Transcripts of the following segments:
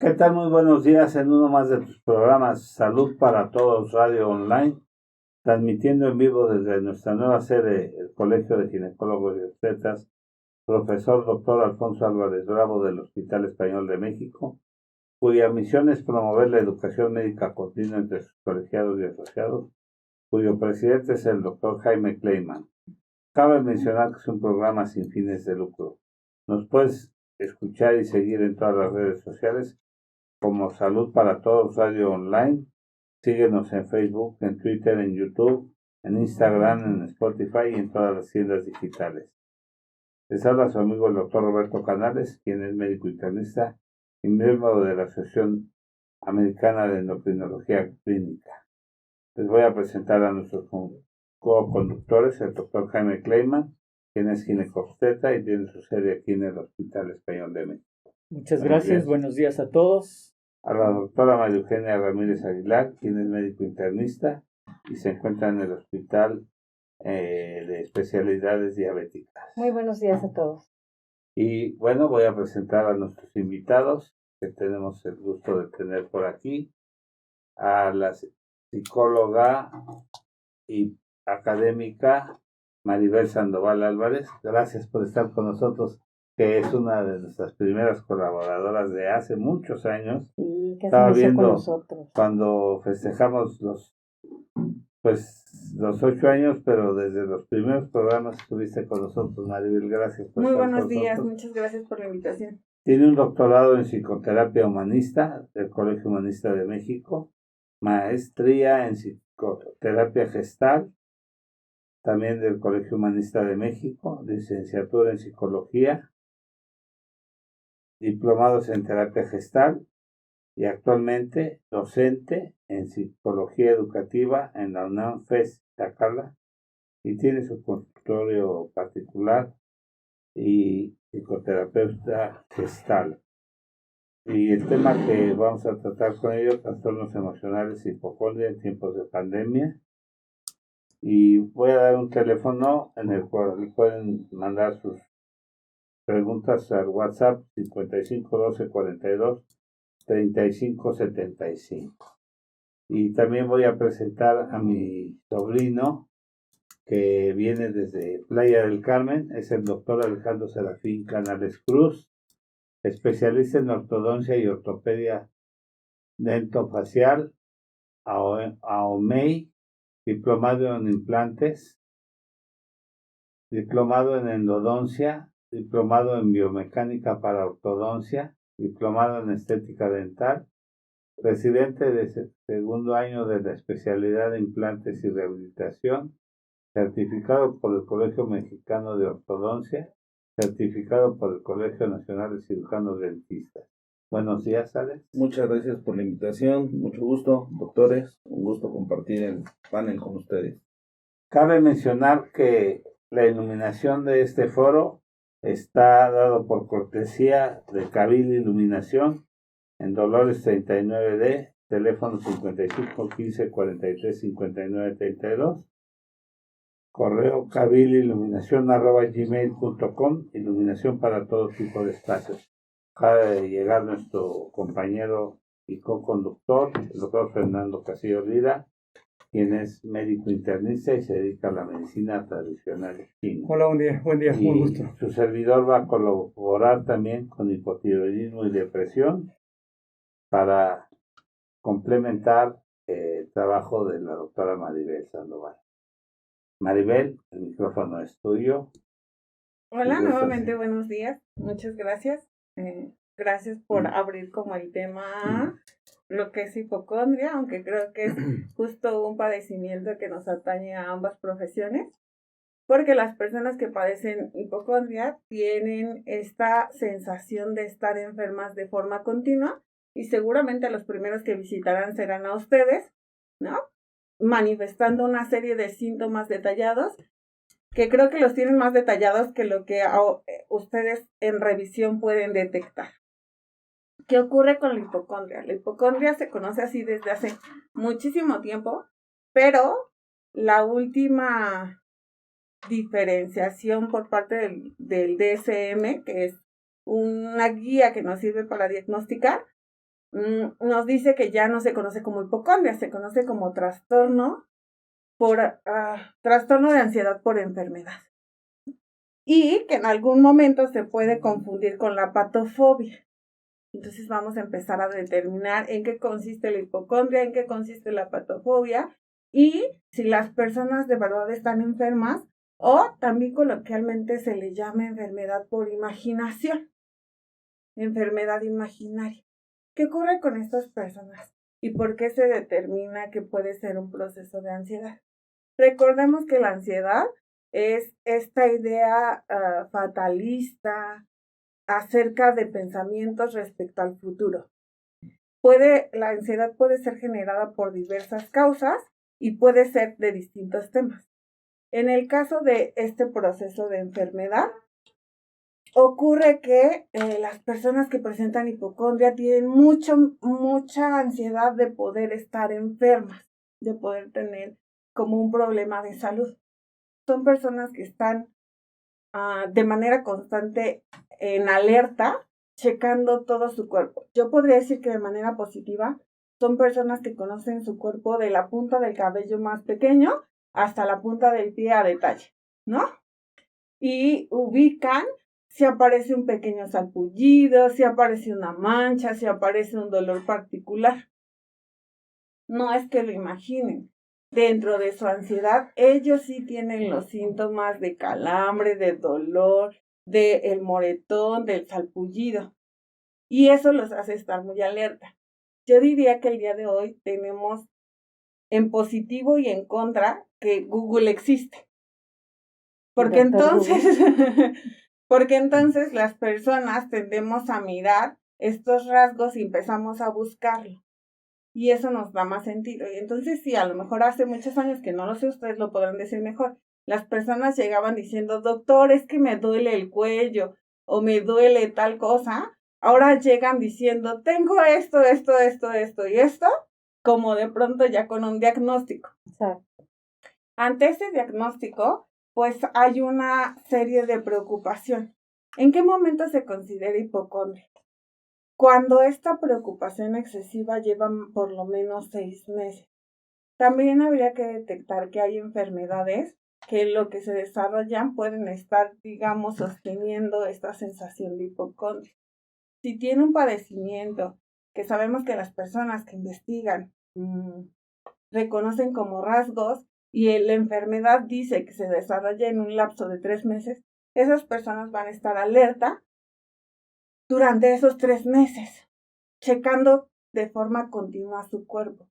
¿Qué tal? Muy buenos días en uno más de tus programas Salud para Todos Radio Online, transmitiendo en vivo desde nuestra nueva sede, el Colegio de Ginecólogos y Obstetras, profesor Dr. Alfonso Álvarez Bravo del Hospital Español de México, cuya misión es promover la educación médica continua entre sus colegiados y asociados, cuyo presidente es el Dr. Jaime Kleiman. Cabe mencionar que es un programa sin fines de lucro. Nos puedes escuchar y seguir en todas las redes sociales como Salud para Todos Radio Online. Síguenos en Facebook, en Twitter, en YouTube, en Instagram, en Spotify y en todas las tiendas digitales. Les habla su amigo el doctor Roberto Canales, quien es médico internista y miembro de la Asociación Americana de Endocrinología Clínica. Les voy a presentar a nuestros co-conductores, el doctor Jaime Kleiman, quien es ginecobstetra y tiene su sede aquí en el Hospital Español de México. Muchas gracias, buenos días a todos. A la doctora María Eugenia Ramírez Aguilar, quien es médico internista y se encuentra en el Hospital de Especialidades Diabéticas. Muy buenos días a todos. Y bueno, voy a presentar a nuestros invitados que tenemos el gusto de tener por aquí, a la psicóloga y académica Maribel Sandoval Álvarez. Gracias por estar con nosotros, que es una de nuestras primeras colaboradoras de hace muchos años. Sí, que estaba viendo con nosotros cuando festejamos los 8 años, pero desde los primeros programas estuviste con nosotros, Maribel. Gracias por Muy estar buenos con días, nosotros. muchas gracias por la invitación. Tiene un doctorado en psicoterapia humanista del Colegio Humanista de México, maestría en psicoterapia gestal también del Colegio Humanista de México, licenciatura en psicología, diplomados en terapia gestal y actualmente docente en psicología educativa en la UNAM FES Tacala, y tiene su consultorio particular y psicoterapeuta gestal. Y el tema que vamos a tratar con ellos, trastornos emocionales y hipocondria en tiempos de pandemia. Y voy a dar un teléfono en el cual pueden mandar sus preguntas al WhatsApp 55 12 42 35 75. Y también voy a presentar a mi sobrino, que viene desde Playa del Carmen, es el doctor Alejandro Serafín Canales Cruz, especialista en ortodoncia y ortopedia dentofacial, AOMEI, diplomado en implantes, diplomado en endodoncia, diplomado en biomecánica para ortodoncia, diplomado en estética dental, residente de segundo año de la especialidad de implantes y rehabilitación, certificado por el Colegio Mexicano de Ortodoncia, certificado por el Colegio Nacional de Cirujanos Dentistas. Buenos días, Alex. Muchas gracias por la invitación, mucho gusto, doctores, un gusto compartir el panel con ustedes. Cabe mencionar que la iluminación de este foro está dado por cortesía de Cabil Iluminación en Dolores 39D, teléfono 55 15 43 59 32, correo cabililuminacion@gmail.com, iluminación para todo tipo de espacios. Acaba de llegar nuestro compañero y co-conductor, el doctor Fernando Casillo Lira, quien es médico internista y se dedica a la medicina tradicional china. Hola, buen día, muy gusto. Su servidor va a colaborar también con hipotiroidismo y depresión para complementar el trabajo de la doctora Maribel Sandoval. Maribel, el micrófono es tuyo. Hola, nuevamente buenos días, muchas gracias. Gracias por abrir como el tema lo que es hipocondria, aunque creo que es justo un padecimiento que nos atañe a ambas profesiones, porque las personas que padecen hipocondria tienen esta sensación de estar enfermas de forma continua, y seguramente los primeros que visitarán serán a ustedes, ¿no? Manifestando una serie de síntomas detallados, que creo que los tienen más detallados que lo que ustedes en revisión pueden detectar. ¿Qué ocurre con la hipocondria? La hipocondria se conoce así desde hace muchísimo tiempo, pero la última diferenciación por parte del DSM, que es una guía que nos sirve para diagnosticar, nos dice que ya no se conoce como hipocondria, se conoce como trastorno de ansiedad por enfermedad. Y que en algún momento se puede confundir con la patofobia. Entonces vamos a empezar a determinar en qué consiste la hipocondria, en qué consiste la patofobia y si las personas de verdad están enfermas o también coloquialmente se le llama enfermedad por imaginación, enfermedad imaginaria. ¿Qué ocurre con estas personas? ¿Y por qué se determina que puede ser un proceso de ansiedad? Recordemos que la ansiedad es esta idea fatalista acerca de pensamientos respecto al futuro. La ansiedad puede ser generada por diversas causas y puede ser de distintos temas. En el caso de este proceso de enfermedad, ocurre que las personas que presentan hipocondria tienen mucha ansiedad de poder estar enfermas, de poder tener como un problema de salud. Son personas que están de manera constante en alerta, checando todo su cuerpo. Yo podría decir que de manera positiva son personas que conocen su cuerpo de la punta del cabello más pequeño hasta la punta del pie a detalle, ¿no? Y ubican si aparece un pequeño sarpullido, si aparece una mancha, si aparece un dolor particular. No es que lo imaginen. Dentro de su ansiedad, ellos sí tienen los síntomas de calambre, de dolor, del moretón, del salpullido. Y eso los hace estar muy alerta. Yo diría que el día de hoy tenemos en positivo y en contra que Google existe. Porque entonces las personas tendemos a mirar estos rasgos y empezamos a buscarlo. Y eso nos da más sentido. Y entonces sí, a lo mejor hace muchos años, que no lo sé, ustedes lo podrán decir mejor, las personas llegaban diciendo, doctor, es que me duele el cuello o me duele tal cosa. Ahora llegan diciendo, tengo esto y esto, como de pronto ya con un diagnóstico. Exacto. Ante ese diagnóstico, pues hay una serie de preocupación. ¿En qué momento se considera hipocondria? Cuando esta preocupación excesiva lleva por lo menos 6 meses. También habría que detectar que hay enfermedades que lo que se desarrollan pueden estar, digamos, sosteniendo esta sensación de hipocondria. Si tiene un padecimiento que sabemos que las personas que investigan reconocen como rasgos y la enfermedad dice que se desarrolla en un lapso de 3 meses, esas personas van a estar alerta durante esos 3 meses, checando de forma continua su cuerpo.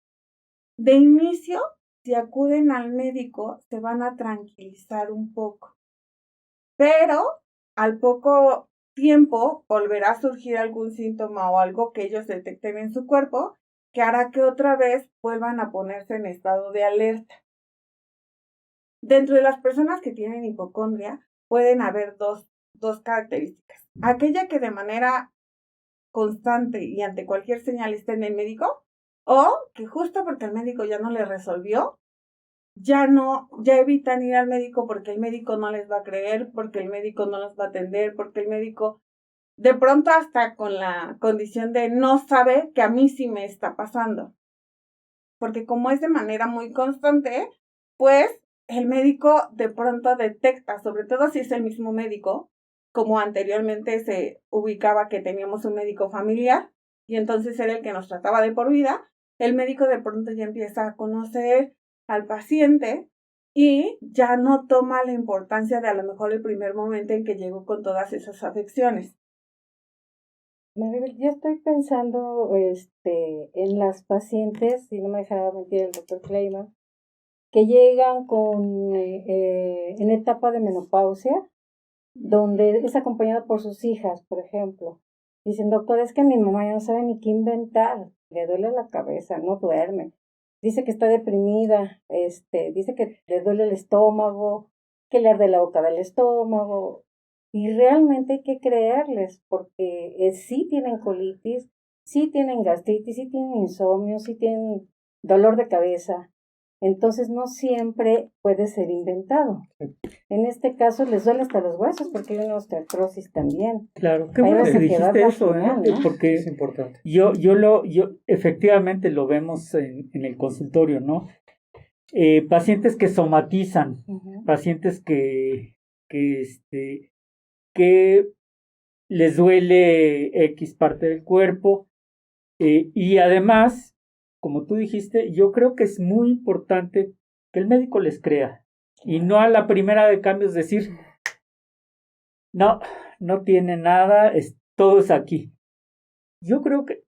De inicio, si acuden al médico, se van a tranquilizar un poco, pero al poco tiempo volverá a surgir algún síntoma o algo que ellos detecten en su cuerpo que hará que otra vez vuelvan a ponerse en estado de alerta. Dentro de las personas que tienen hipocondria pueden haber dos características. Aquella que de manera constante y ante cualquier señal esté en el médico, o que justo porque el médico ya no le resolvió, ya evitan ir al médico porque el médico no les va a creer, porque el médico no los va a atender, porque el médico de pronto hasta con la condición de no sabe que a mí sí me está pasando. Porque como es de manera muy constante, pues el médico de pronto detecta, sobre todo si es el mismo médico, como anteriormente se ubicaba que teníamos un médico familiar y entonces era el que nos trataba de por vida, el médico de pronto ya empieza a conocer al paciente y ya no toma la importancia de a lo mejor el primer momento en que llegó con todas esas afecciones. Maribel, yo estoy pensando en las pacientes, si no me dejara mentir el doctor Kleiman, que llegan en etapa de menopausia, donde es acompañado por sus hijas, por ejemplo. Dicen, doctor, es que mi mamá ya no sabe ni qué inventar, le duele la cabeza, no duerme. Dice que está deprimida, dice que le duele el estómago, que le arde la boca del estómago. Y realmente hay que creerles, porque sí tienen colitis, sí tienen gastritis, sí tienen insomnio, sí tienen dolor de cabeza. Entonces no siempre puede ser inventado. En este caso les duele hasta los huesos porque hay una osteoporosis también. Claro, qué Ahí bueno vas que a quedar dijiste eso, vaginal, ¿no? porque Es importante. yo efectivamente lo vemos en el consultorio, ¿no? Pacientes que somatizan, Ujú. pacientes que les duele X parte del cuerpo, y además, como tú dijiste, yo creo que es muy importante que el médico les crea y no a la primera de cambio es decir, no tiene nada, todo es aquí. Yo creo que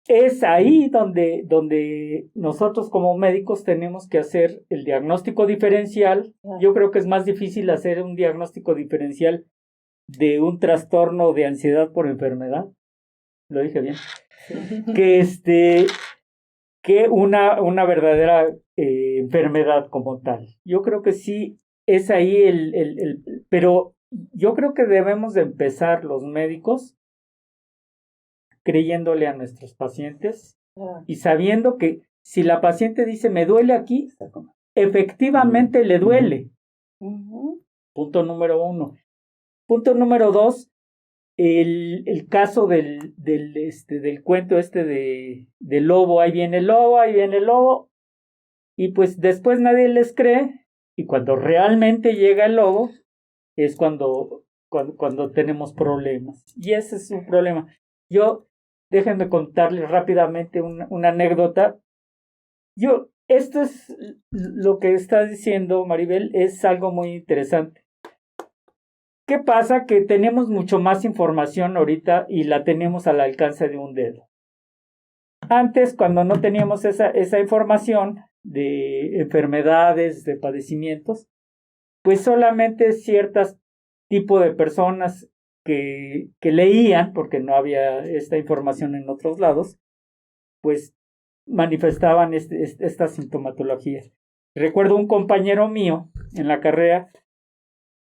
es ahí donde nosotros como médicos tenemos que hacer el diagnóstico diferencial. Yo creo que es más difícil hacer un diagnóstico diferencial de un trastorno de ansiedad por enfermedad. Lo dije bien. Que una verdadera enfermedad como tal. Yo creo que sí es ahí pero yo creo que debemos de empezar los médicos creyéndole a nuestros pacientes y sabiendo que si la paciente dice me duele aquí, efectivamente le duele. Ujú. Punto número 1. Punto número 2, el caso del cuento del lobo, ahí viene el lobo, y pues después nadie les cree, y cuando realmente llega el lobo, es cuando tenemos problemas, y ese es un problema. Déjenme contarles rápidamente una anécdota. Esto es lo que estás diciendo, Maribel, es algo muy interesante. ¿Qué pasa? Que tenemos mucho más información ahorita y la tenemos al alcance de un dedo. Antes, cuando no teníamos esa información de enfermedades, de padecimientos, pues solamente ciertos tipos de personas que leían, porque no había esta información en otros lados, pues manifestaban esta sintomatología. Recuerdo un compañero mío en la carrera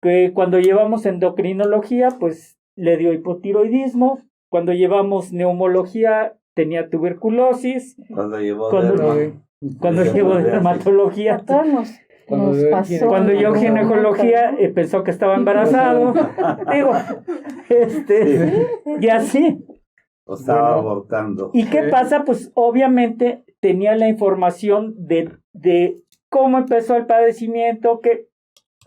que cuando llevamos endocrinología, pues le dio hipotiroidismo. Cuando llevamos neumología, tenía tuberculosis. Cuando llevó dermatología, A todos nos pasó. Cuando yo ginecología, pensó que estaba embarazado. Digo, y así. O estaba abortando. ¿Y qué pasa? Pues obviamente tenía la información de cómo empezó el padecimiento,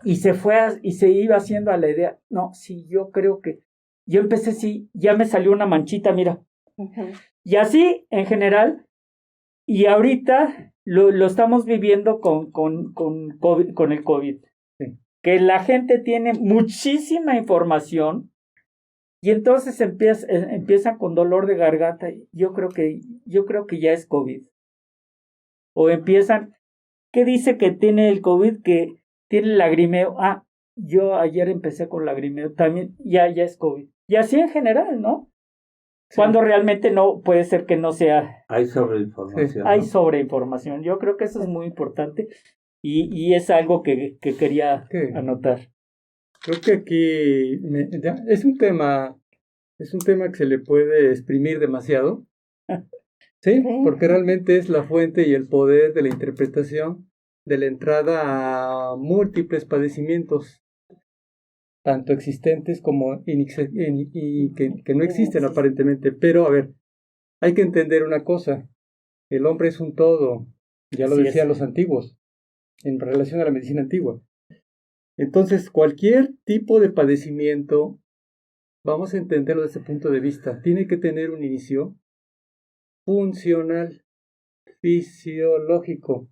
y se iba haciendo a la idea, no, sí, yo creo que, yo empecé, sí, ya me salió una manchita, mira. Ujú. Y así, en general, y ahorita lo estamos viviendo con el COVID. Sí. Que la gente tiene muchísima información y entonces empiezan con dolor de garganta. Yo creo que ya es COVID. O empiezan, ¿qué dice que tiene el COVID? Que tiene lagrimeo. Yo ayer empecé con lagrimeo, también ya es COVID. Y así en general, ¿no? Sí. Cuando realmente no, puede ser que no sea. Hay sobreinformación. Hay sobreinformación. Yo creo que eso es muy importante y es algo que quería anotar. Creo que aquí es un tema que se le puede exprimir demasiado. Sí, porque realmente es la fuente y el poder de la interpretación de la entrada a múltiples padecimientos, tanto existentes como que no existen aparentemente. Pero, a ver, hay que entender una cosa, el hombre es un todo, ya lo decían los antiguos, en relación a la medicina antigua. Entonces, cualquier tipo de padecimiento, vamos a entenderlo desde ese punto de vista, tiene que tener un inicio funcional, fisiológico,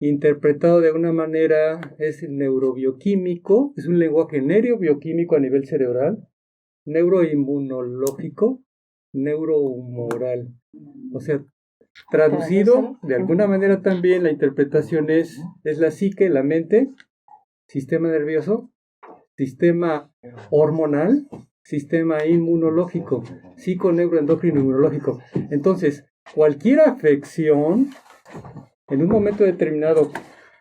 interpretado de una manera, es neurobioquímico, es un lenguaje neurobioquímico a nivel cerebral, neuroinmunológico, neurohumoral. O sea, traducido de alguna manera también la interpretación es la psique, la mente, sistema nervioso, sistema hormonal, sistema inmunológico, psiconeuroendocrino inmunológico. Entonces, cualquier afección, en un momento determinado,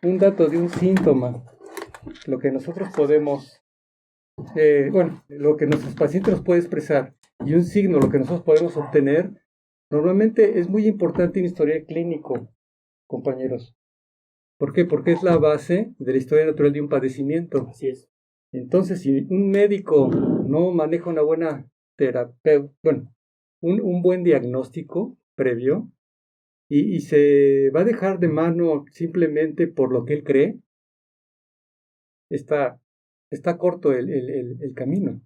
un dato de un síntoma, lo que nosotros podemos, lo que nuestros pacientes nos pueden expresar, y un signo, lo que nosotros podemos obtener, normalmente es muy importante en historial clínico, compañeros. ¿Por qué? Porque es la base de la historia natural de un padecimiento. Así es. Entonces, si un médico no maneja una buena terapia, bueno, un buen diagnóstico previo, y se va a dejar de mano simplemente por lo que él cree, está corto el camino.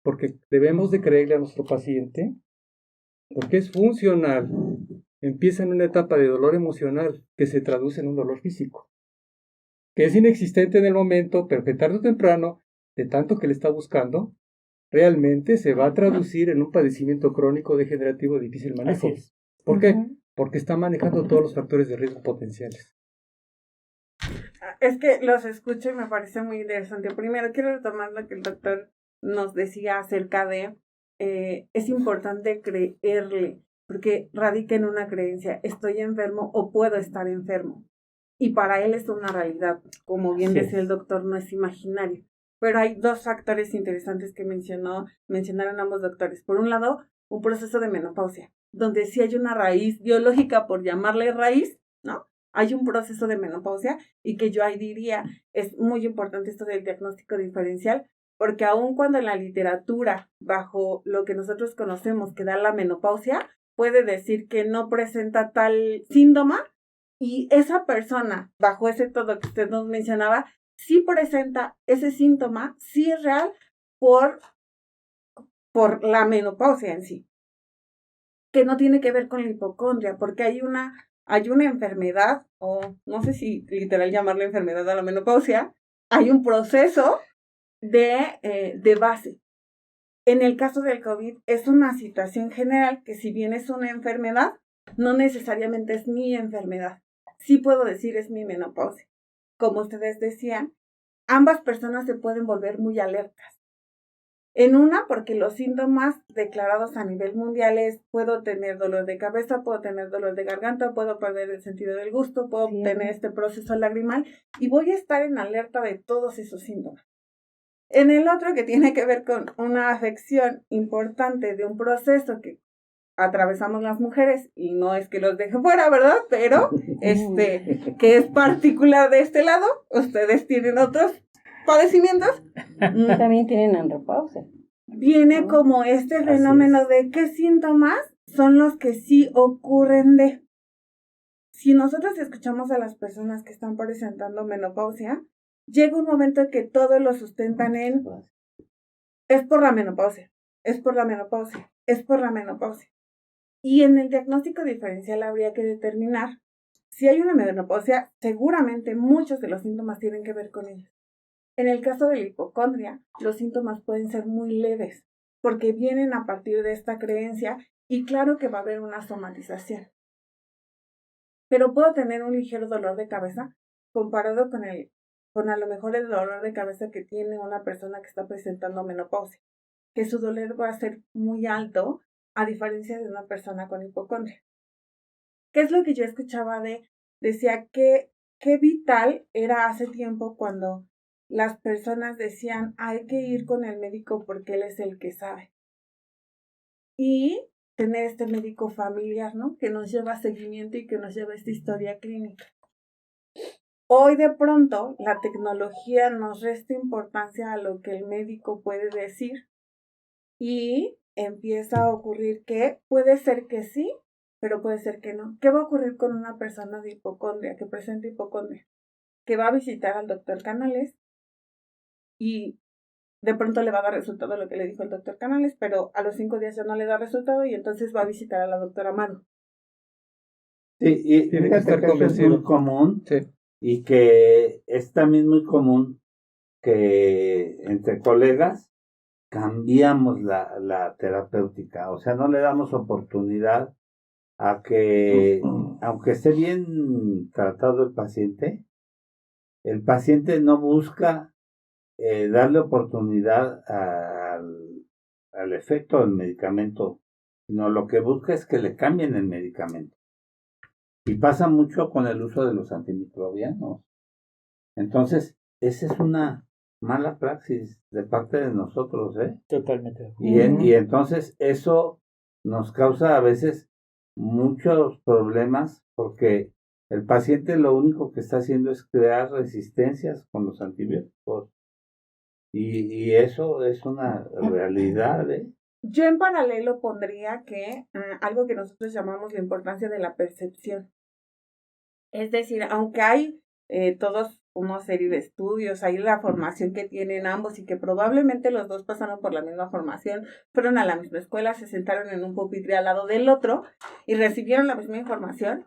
Porque debemos de creerle a nuestro paciente, porque es funcional. Empieza en una etapa de dolor emocional que se traduce en un dolor físico, que es inexistente en el momento, pero que tarde o temprano, de tanto que le está buscando, realmente se va a traducir en un padecimiento crónico degenerativo de difícil manejo. Así es. ¿Por qué? Porque está manejando todos los factores de riesgo potenciales. Es que los escucho y me parece muy interesante. Primero, quiero retomar lo que el doctor nos decía acerca de es importante creerle, porque radica en una creencia, estoy enfermo o puedo estar enfermo. Y para él es una realidad, como bien decía el doctor, no es imaginario. Pero hay dos factores interesantes que mencionaron ambos doctores. Por un lado, un proceso de menopausia, donde sí hay una raíz biológica, por llamarle raíz, ¿no? Hay un proceso de menopausia y que yo ahí diría, es muy importante esto del diagnóstico diferencial, porque aun cuando en la literatura, bajo lo que nosotros conocemos que da la menopausia, puede decir que no presenta tal síntoma, y esa persona, bajo ese todo que usted nos mencionaba, sí presenta ese síntoma, sí es real por la menopausia en sí, que no tiene que ver con la hipocondria, porque hay una enfermedad, o no sé si literal llamarle enfermedad a la menopausia, hay un proceso de base. En el caso del COVID es una situación general que si bien es una enfermedad, no necesariamente es mi enfermedad. Sí puedo decir es mi menopausia. Como ustedes decían, ambas personas se pueden volver muy alertas. En una, porque los síntomas declarados a nivel mundial es, puedo tener dolor de cabeza, puedo tener dolor de garganta, puedo perder el sentido del gusto, puedo tener este proceso lagrimal y voy a estar en alerta de todos esos síntomas. En el otro, que tiene que ver con una afección importante de un proceso que atravesamos las mujeres, y no es que los deje fuera, ¿verdad? Pero que es particular de este lado, ustedes tienen otros padecimientos. También tienen andropausia. Viene como este fenómeno de qué síntomas son los que sí ocurren de. Si nosotros escuchamos a las personas que están presentando menopausia, llega un momento en que todos lo sustentan en es por la menopausia, es por la menopausia, es por la menopausia. Y en el diagnóstico diferencial habría que determinar si hay una menopausia, seguramente muchos de los síntomas tienen que ver con ellos. En el caso de la hipocondria, los síntomas pueden ser muy leves, porque vienen a partir de esta creencia y claro que va a haber una somatización. Pero puedo tener un ligero dolor de cabeza comparado con a lo mejor el dolor de cabeza que tiene una persona que está presentando menopausia, que su dolor va a ser muy alto a diferencia de una persona con hipocondria. ¿Qué es lo que yo escuchaba decía que qué vital era hace tiempo cuando las personas decían hay que ir con el médico porque él es el que sabe? Y tener este médico familiar, ¿no? Que nos lleva seguimiento y que nos lleva esta historia clínica. Hoy de pronto la tecnología nos resta importancia a lo que el médico puede decir y empieza a ocurrir que puede ser que sí, pero puede ser que no. ¿Qué va a ocurrir con una persona de hipocondria, que presenta hipocondria? Que va a visitar al doctor Canales y de pronto le va a dar resultado lo que le dijo el doctor Canales, pero a los 5 días ya no le da resultado y entonces va a visitar a la doctora Amaro. Sí, y tiene que estar eso es muy común, y que es también muy común que entre colegas cambiamos la terapéutica, o sea, no le damos oportunidad a que, aunque esté bien tratado el paciente no busca darle oportunidad al efecto del medicamento, sino lo que busca es que le cambien el medicamento. Y pasa mucho con el uso de los antimicrobianos. Entonces, esa es una mala praxis de parte de nosotros, ¿eh? Totalmente. Y entonces eso nos causa a veces muchos problemas porque El paciente lo único que está haciendo es crear resistencias con los antibióticos. Y eso es una realidad, ¿eh? Yo en paralelo pondría que algo que nosotros llamamos la importancia de la percepción. Es decir, aunque hay todos una serie de estudios, hay la formación que tienen ambos y que probablemente los dos pasaron por la misma formación, fueron a la misma escuela, se sentaron en un pupitre al lado del otro y recibieron la misma información.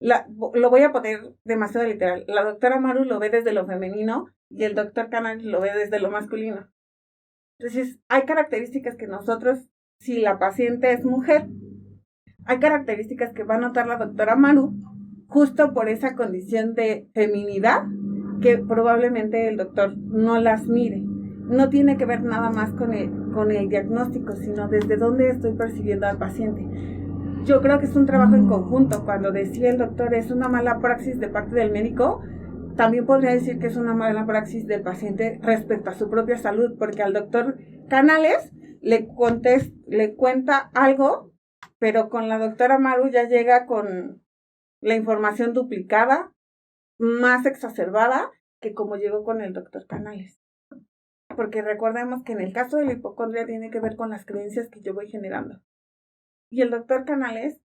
Lo voy a poner demasiado literal. La doctora Maru lo ve desde lo femenino y el doctor Canales lo ve desde lo masculino. Entonces, hay características que nosotros, si la paciente es mujer, hay características que va a notar la doctora Maru justo por esa condición de feminidad que probablemente el doctor no las mire. No tiene que ver nada más con el diagnóstico, sino desde dónde estoy percibiendo al paciente. Yo creo que es un trabajo en conjunto. Cuando decía el doctor es una mala praxis de parte del médico, también podría decir que es una mala praxis del paciente respecto a su propia salud, porque al doctor Canales le cuenta algo, pero con la doctora Maru ya llega con la información duplicada, más exacerbada que como llegó con el doctor Canales. Porque recordemos que en el caso de la hipocondria tiene que ver con las creencias que yo voy generando. Y el doctor Canales,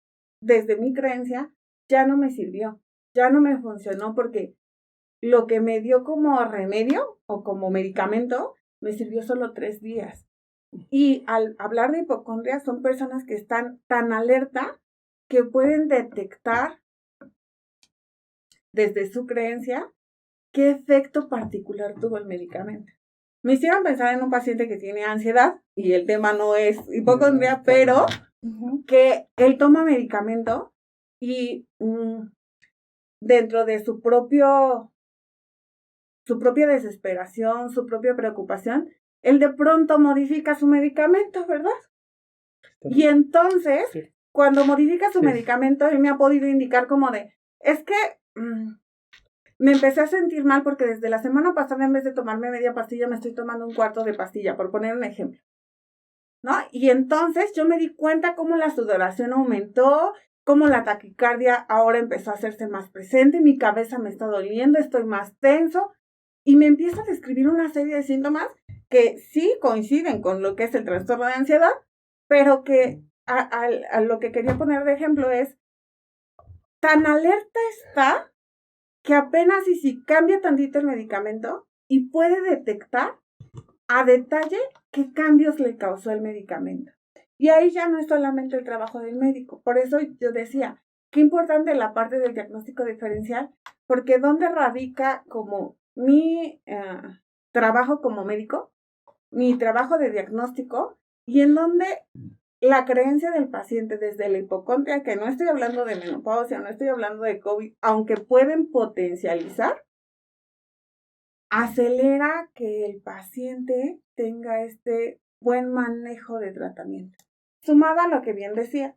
desde mi creencia, ya no me sirvió, ya no me funcionó porque lo que me dio como remedio o como medicamento me sirvió solo 3 días. Y al hablar de hipocondria son personas que están tan alerta que pueden detectar desde su creencia qué efecto particular tuvo el medicamento. Me hicieron pensar en un paciente que tiene ansiedad y el tema no es hipocondria, pero que él toma medicamento y dentro de su propia desesperación, su propia preocupación, él de pronto modifica su medicamento, ¿verdad? Y entonces, cuando modifica su medicamento, él me ha podido indicar como de, es que me empecé a sentir mal porque desde la semana pasada en vez de tomarme media pastilla me estoy tomando un cuarto de pastilla, por poner un ejemplo, ¿no? Y entonces yo me di cuenta cómo la sudoración aumentó, cómo la taquicardia ahora empezó a hacerse más presente, mi cabeza me está doliendo, estoy más tenso, y me empieza a describir una serie de síntomas que sí coinciden con lo que es el trastorno de ansiedad, pero que a lo que quería poner de ejemplo es, tan alerta está que apenas y si cambia tantito el medicamento y puede detectar a detalle qué cambios le causó el medicamento. Y ahí ya no es solamente el trabajo del médico. Por eso yo decía, qué importante la parte del diagnóstico diferencial, porque ¿dónde radica como mi trabajo como médico, mi trabajo de diagnóstico, y en donde la creencia del paciente desde la hipocondria, que no estoy hablando de menopausia, no estoy hablando de COVID, aunque pueden potencializar, acelera que el paciente tenga este buen manejo de tratamiento. Sumada a lo que bien decía,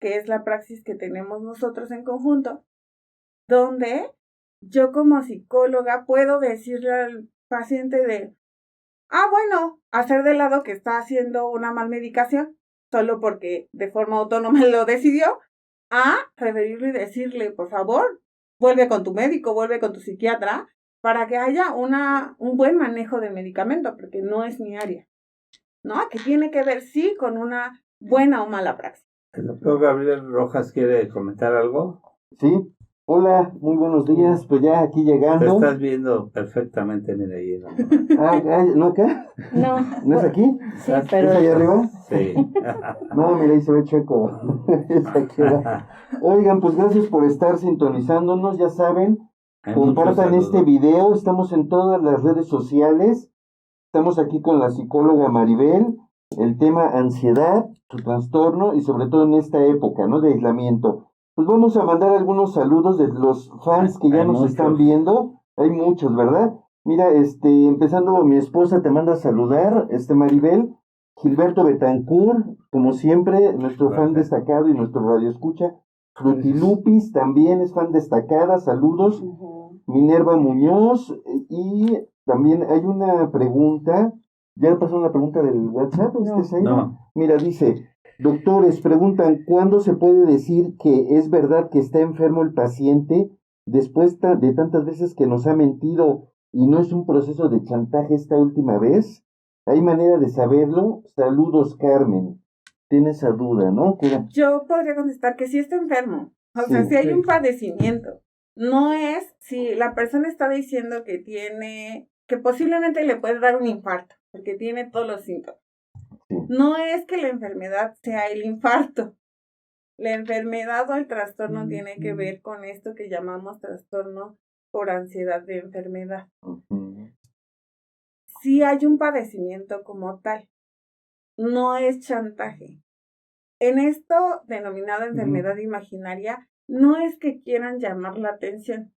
que es la praxis que tenemos nosotros en conjunto, donde yo como psicóloga puedo decirle al paciente de, bueno, hacer de lado que está haciendo una mal medicación, solo porque de forma autónoma lo decidió, a referirlo y decirle, por favor, vuelve con tu médico, vuelve con tu psiquiatra, para que haya un buen manejo de medicamento, porque no es mi área, ¿no? Que tiene que ver, sí, con una buena o mala praxis. ¿El doctor Gabriel Rojas quiere comentar algo? Sí. Hola, muy buenos días. Pues ya aquí llegando. Te estás viendo perfectamente, mira ahí. ¿No acá? No. ¿No es aquí? Sí, pero... ¿Es allá arriba? Sí. No, mira, ahí se ve chueco. Es aquí, oigan, pues gracias por estar sintonizándonos. Ya saben, compartan este video. Estamos en todas las redes sociales. Estamos aquí con la psicóloga Maribel. El tema ansiedad, su trastorno y sobre todo en esta época, ¿no? De aislamiento. Pues vamos a mandar algunos saludos de los fans que ya nos están viendo. Hay muchos, ¿verdad? Mira, empezando, mi esposa te manda a saludar, Maribel. Gilberto Betancourt, como siempre, nuestro fan destacado y nuestro radioescucha. Frutilupis también es fan destacada, saludos. Minerva Muñoz, y también hay una pregunta. ¿Ya pasó una pregunta del WhatsApp? No. Mira, dice, Doctores, preguntan, ¿cuándo se puede decir que es verdad que está enfermo el paciente después de tantas veces que nos ha mentido y no es un proceso de chantaje esta última vez? ¿Hay manera de saberlo? Saludos, Carmen. Tiene esa duda, ¿no? Yo podría contestar que sí está enfermo. O sea, si hay un padecimiento. No es si la persona está diciendo que tiene, que posiblemente le puede dar un infarto, porque tiene todos los síntomas. No es que la enfermedad sea el infarto. La enfermedad o el trastorno tiene que ver con esto que llamamos trastorno por ansiedad de enfermedad. Sí hay un padecimiento como tal. No es chantaje. En esto denominado enfermedad imaginaria, no es que quieran llamar la atención.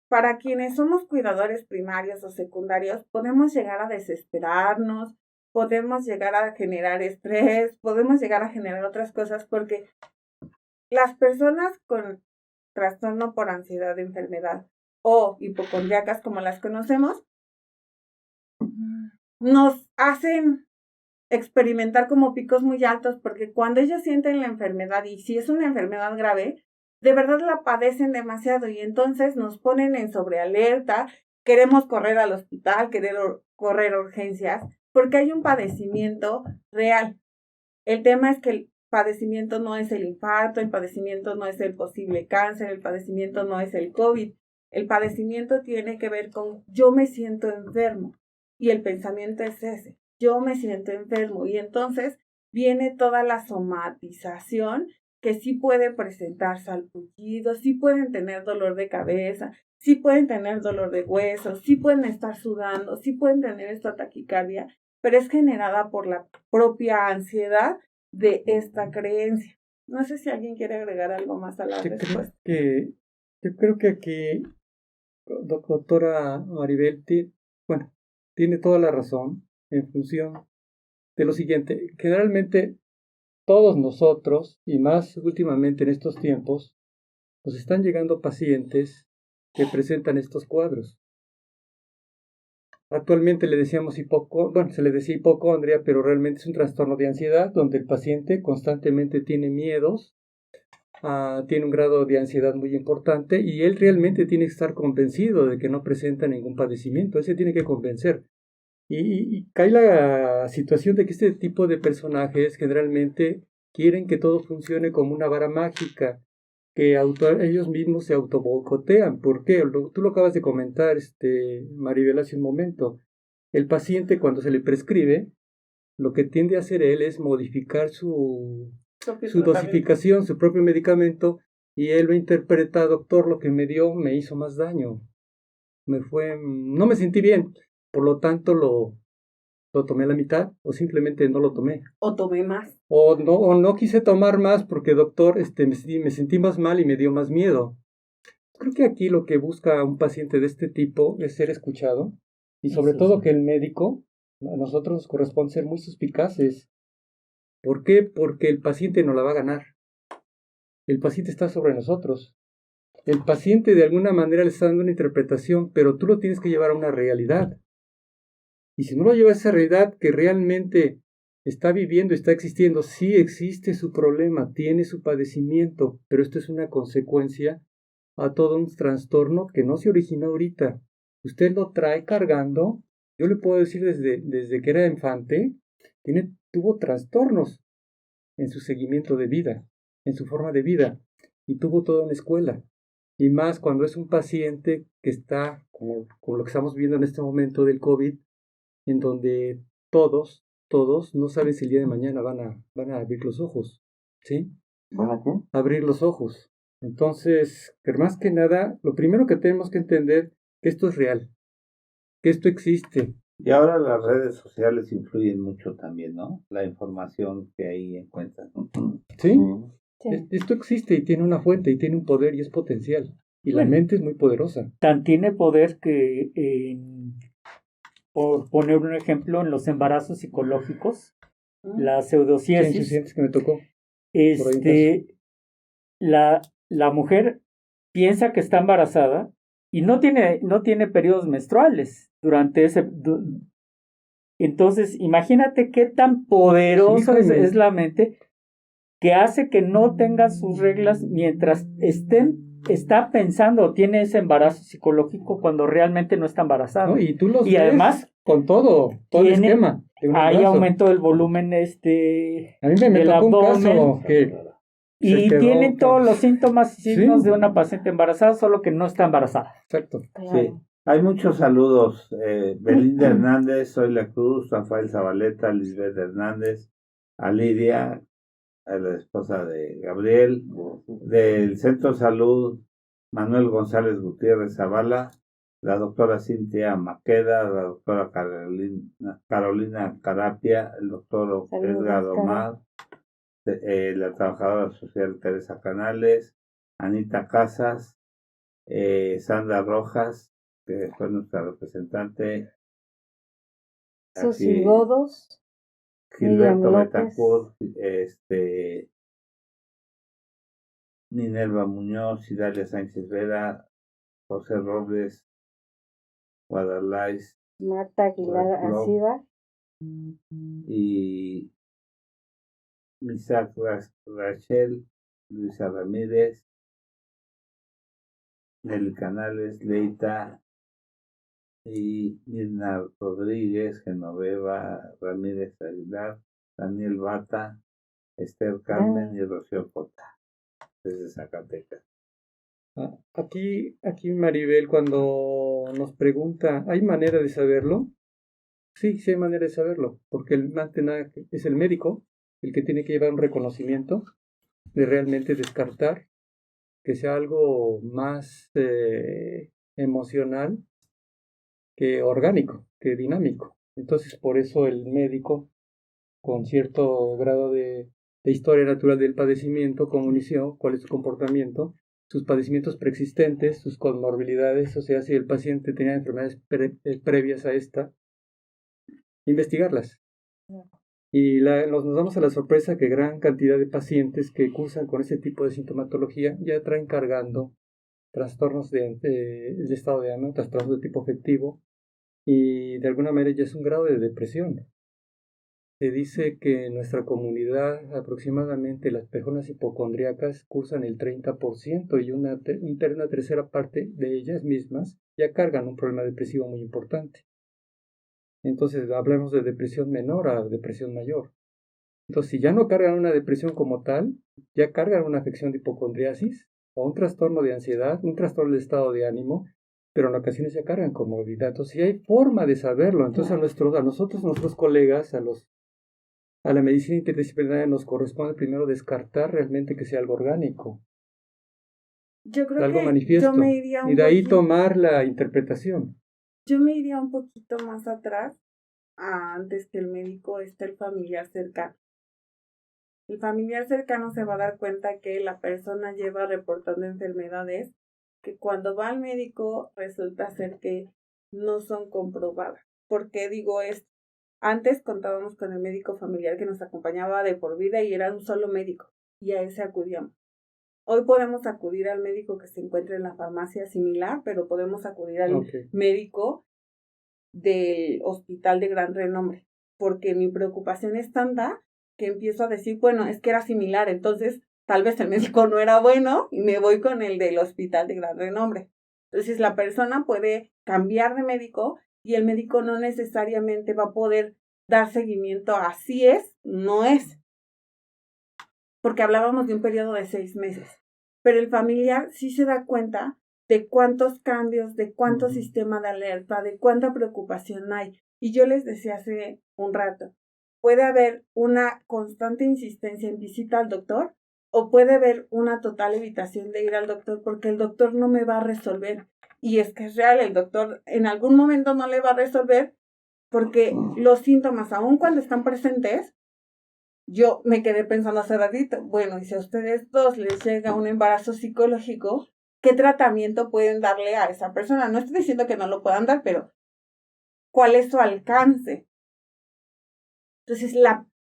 Para quienes somos cuidadores primarios o secundarios, podemos llegar a desesperarnos, podemos llegar a generar estrés, podemos llegar a generar otras cosas, porque las personas con trastorno por ansiedad de enfermedad o hipocondríacas, como las conocemos, nos hacen experimentar como picos muy altos, porque cuando ellos sienten la enfermedad, y si es una enfermedad grave, de verdad la padecen demasiado y entonces nos ponen en sobrealerta, queremos correr al hospital, correr a urgencias, porque hay un padecimiento real. El tema es que el padecimiento no es el infarto, el padecimiento no es el posible cáncer, el padecimiento no es el COVID. El padecimiento tiene que ver con yo me siento enfermo y el pensamiento es ese. Yo me siento enfermo y entonces viene toda la somatización que sí puede presentar salpullidos, sí pueden tener dolor de cabeza, sí pueden tener dolor de huesos, sí pueden estar sudando, sí pueden tener esta taquicardia, pero es generada por la propia ansiedad de esta creencia. No sé si alguien quiere agregar algo más a la respuesta. Yo creo que aquí, doctora Maribel, tiene toda la razón en función de lo siguiente. Generalmente todos nosotros, y más últimamente en estos tiempos, nos están llegando pacientes que presentan estos cuadros. Actualmente se le decía hipocondria, pero realmente es un trastorno de ansiedad donde el paciente constantemente tiene miedos, tiene un grado de ansiedad muy importante y él realmente tiene que estar convencido de que no presenta ningún padecimiento. Él se tiene que convencer. Y cae la situación de que este tipo de personajes generalmente quieren que todo funcione como una vara mágica, que ellos mismos se autoboicotean. ¿Por qué? Tú lo acabas de comentar, Maribel, hace un momento. El paciente, cuando se le prescribe, lo que tiende a hacer él es modificar su dosificación, su propio medicamento, y él lo interpreta: doctor, lo que me dio me hizo más daño. No me sentí bien. Por lo tanto, lo tomé a la mitad, o simplemente no lo tomé. O tomé más. O no quise tomar más porque, doctor, me sentí más mal y me dio más miedo. Creo que aquí lo que busca un paciente de este tipo es ser escuchado y sobre todo que el médico, a nosotros nos corresponde ser muy suspicaces. ¿Por qué? Porque el paciente no la va a ganar. El paciente está sobre nosotros. El paciente de alguna manera le está dando una interpretación, pero tú lo tienes que llevar a una realidad. Y si no lo lleva a esa realidad que realmente está viviendo, está existiendo, sí existe su problema, tiene su padecimiento, pero esto es una consecuencia a todo un trastorno que no se originó ahorita. Usted lo trae cargando. Yo le puedo decir desde que era infante, tuvo trastornos en su seguimiento de vida, en su forma de vida, y tuvo toda una escuela. Y más cuando es un paciente que está, como lo que estamos viendo en este momento del COVID, en donde todos no saben si el día de mañana van a abrir los ojos, ¿sí? ¿Van a qué? Abrir los ojos. Entonces, pero más que nada, lo primero que tenemos que entender que esto es real, que esto existe. Y ahora las redes sociales influyen mucho también, ¿no? La información que ahí encuentran. ¿Sí? Esto existe y tiene una fuente y tiene un poder y es potencial. Y la mente es muy poderosa. Tan tiene poder que, por poner un ejemplo, en los embarazos psicológicos, la pseudociesis, que me tocó. La mujer piensa que está embarazada y no tiene periodos menstruales durante ese. Entonces, imagínate qué tan poderosa es la mente que hace que no tengan sus reglas mientras está pensando o tiene ese embarazo psicológico cuando realmente no está embarazada. ¿No? Y tú los ves además con todo el esquema. Hay aumento del volumen a mí me del tocó un abdomen. caso que Y tienen todos los síntomas y signos Sí. de una paciente embarazada, solo que no está embarazada. Exacto. Sí. Hay muchos saludos. Belinda Hernández, Zoila Cruz, Rafael Zabaleta, Lisbeth Hernández, a Lidia, a la esposa de Gabriel, del Centro de Salud, Manuel González Gutiérrez Zavala, la doctora Cintia Maqueda, la doctora Carolina Carapia, el doctor Edgar Omar, la trabajadora social Teresa Canales, Anita Casas, Sandra Rojas, que fue nuestra representante, Susi Godos, Gilberto Miriam Betancourt, Minerva Muñoz, Idalia Sánchez Vera, José Robles, Guadalais, Marta Aguilar Aciba y Isaac Rachel, Luisa Ramírez, Nelly Canales, Leita y Mirna Rodríguez, Genoveva Ramírez Aguilar, Daniel Bata, Esther Carmen y Rocío Cota, desde Zacatecas. Aquí Maribel, cuando nos pregunta, ¿hay manera de saberlo? Sí, sí hay manera de saberlo, porque es el médico el que tiene que llevar un reconocimiento de realmente descartar que sea algo más emocional que orgánico, que dinámico. Entonces, por eso el médico, con cierto grado de historia natural del padecimiento, comunicó cuál es su comportamiento, sus padecimientos preexistentes, sus comorbilidades, o sea, si el paciente tenía enfermedades previas a esta, investigarlas. Y nos damos a la sorpresa que gran cantidad de pacientes que cursan con ese tipo de sintomatología ya traen cargando trastornos del estado de ánimo, trastornos de tipo afectivo, y de alguna manera ya es un grado de depresión. Se dice que en nuestra comunidad aproximadamente las personas hipocondríacas cursan el 30% y una tercera parte de ellas mismas ya cargan un problema depresivo muy importante. Entonces hablamos de depresión menor a depresión mayor. Entonces, si ya no cargan una depresión como tal, ya cargan una afección de hipocondriasis o un trastorno de ansiedad, un trastorno de estado de ánimo, pero en ocasiones ya cargan comorbilidad. Entonces, sí hay forma de saberlo. Entonces, a nosotros, nuestros colegas, a la medicina interdisciplinaria nos corresponde primero descartar realmente que sea algo orgánico. Yo creo algo que manifiesto. yo me iría y de ahí tomar la interpretación. Yo me iría un poquito más atrás, antes que el médico está el familiar cercano. El familiar cercano se va a dar cuenta que la persona lleva reportando enfermedades que cuando va al médico resulta ser que no son comprobadas. ¿Por qué digo esto? Antes contábamos con el médico familiar que nos acompañaba de por vida y era un solo médico y a ese acudíamos. Hoy podemos acudir al médico que se encuentra en la farmacia similar, pero podemos acudir al médico del hospital de gran renombre, porque mi preocupación es tanta que empiezo a decir, bueno, es que era similar, entonces tal vez el médico no era bueno y me voy con el del hospital de gran renombre. Entonces la persona puede cambiar de médico y el médico no necesariamente va a poder dar seguimiento a si es, no es. Porque hablábamos de un periodo de 6 meses. Pero el familiar sí se da cuenta de cuántos cambios, de cuánto sistema de alerta, de cuánta preocupación hay. Y yo les decía hace un rato, puede haber una constante insistencia en visita al doctor o puede haber una total evitación de ir al doctor porque el doctor no me va a resolver. Y es que es real, el doctor en algún momento no le va a resolver porque los síntomas, aun cuando están presentes, yo me quedé pensando hace ratito, bueno, y si a ustedes dos les llega un embarazo psicológico, ¿qué tratamiento pueden darle a esa persona? No estoy diciendo que no lo puedan dar, pero ¿cuál es su alcance? Entonces,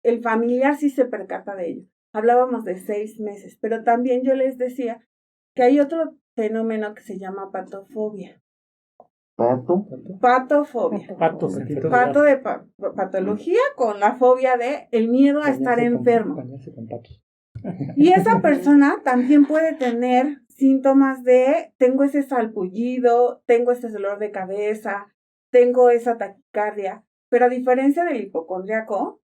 el familiar sí se percata de ello. Hablábamos de 6 meses, pero también yo les decía que hay otro fenómeno que se llama patofobia. Patofobia. Pato de patología con la fobia de el miedo a estar enfermo. Y esa persona también puede tener síntomas de, tengo ese salpullido, tengo ese dolor de cabeza, tengo esa taquicardia, pero a diferencia del hipocondriaco,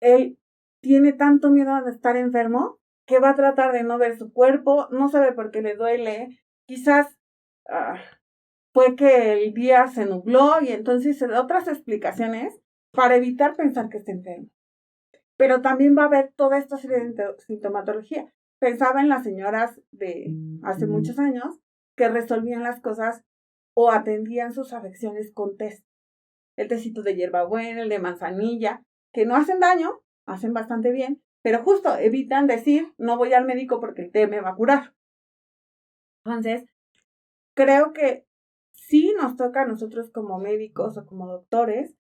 él tiene tanto miedo a estar enfermo que va a tratar de no ver su cuerpo, no sabe por qué le duele, quizás fue que el día se nubló y entonces se da otras explicaciones para evitar pensar que está enfermo. Pero también va a haber toda esta serie de sintomatología. Pensaba en las señoras de hace muchos años que resolvían las cosas o atendían sus afecciones con test. El tecito de hierbabuena, el de manzanilla, que no hacen daño, hacen bastante bien, pero justo evitan decir, no voy al médico porque el té me va a curar. Entonces, creo que sí nos toca a nosotros como médicos o como doctores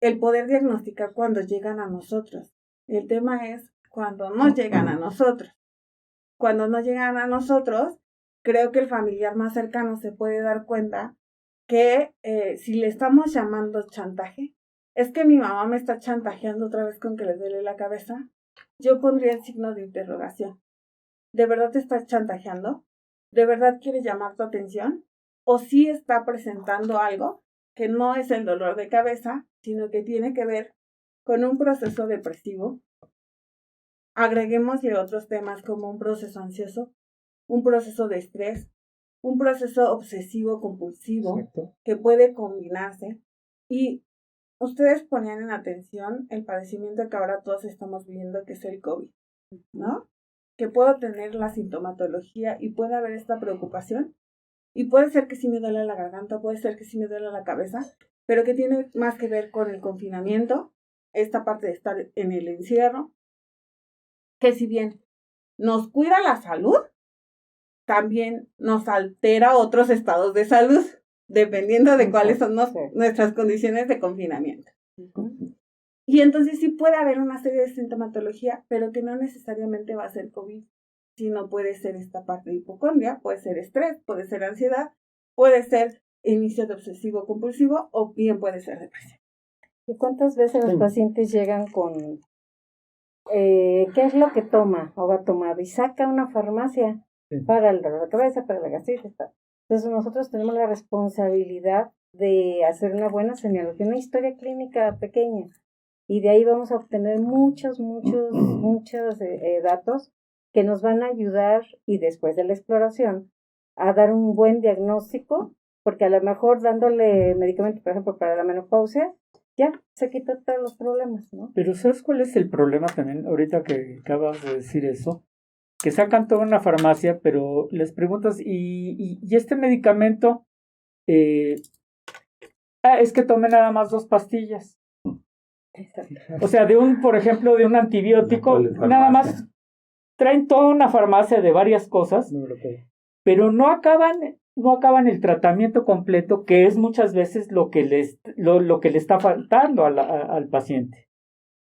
el poder diagnosticar cuando llegan a nosotros. El tema es cuando no llegan a nosotros. Cuando no llegan a nosotros, creo que el familiar más cercano se puede dar cuenta que si le estamos llamando chantaje, es que mi mamá me está chantajeando otra vez con que le duele la cabeza, yo pondría el signo de interrogación. ¿De verdad te está chantajeando? ¿De verdad quiere llamar tu atención? ¿O sí está presentando algo que no es el dolor de cabeza, sino que tiene que ver con un proceso depresivo? Agreguémosle otros temas como un proceso ansioso, un proceso de estrés, un proceso obsesivo compulsivo. Exacto. Que puede combinarse. Y ustedes ponían en atención el padecimiento que ahora todos estamos viviendo, que es el COVID, ¿no? Que puedo tener la sintomatología y puede haber esta preocupación. Y puede ser que sí me duele la garganta, puede ser que sí me duele la cabeza, pero que tiene más que ver con el confinamiento, esta parte de estar en el encierro, que si bien nos cuida la salud, también nos altera otros estados de salud, dependiendo de cuáles son nuestras condiciones de confinamiento. Y entonces sí puede haber una serie de sintomatología, pero que no necesariamente va a ser COVID, sino puede ser esta parte de hipocondria, puede ser estrés, puede ser ansiedad, puede ser inicio de obsesivo compulsivo o bien puede ser depresión. ¿Y cuántas veces los pacientes llegan con qué es lo que toma o va a tomar y saca una farmacia para el dolor de cabeza, para la gastritis? Entonces nosotros tenemos la responsabilidad de hacer una buena señalogía, una historia clínica pequeña, y de ahí vamos a obtener muchos datos que nos van a ayudar, y después de la exploración, a dar un buen diagnóstico, porque a lo mejor dándole medicamento, por ejemplo, para la menopausia, ya se quitó todos los problemas, ¿no? Pero ¿sabes cuál es el problema también? Ahorita que acabas de decir eso, que sacan toda una farmacia, pero les preguntas, ¿y este medicamento? Es que tome nada más 2 pastillas. O sea, por ejemplo, de un antibiótico, nada más traen toda una farmacia de varias cosas, pero no acaban el tratamiento completo, que es muchas veces lo que le está faltando al paciente,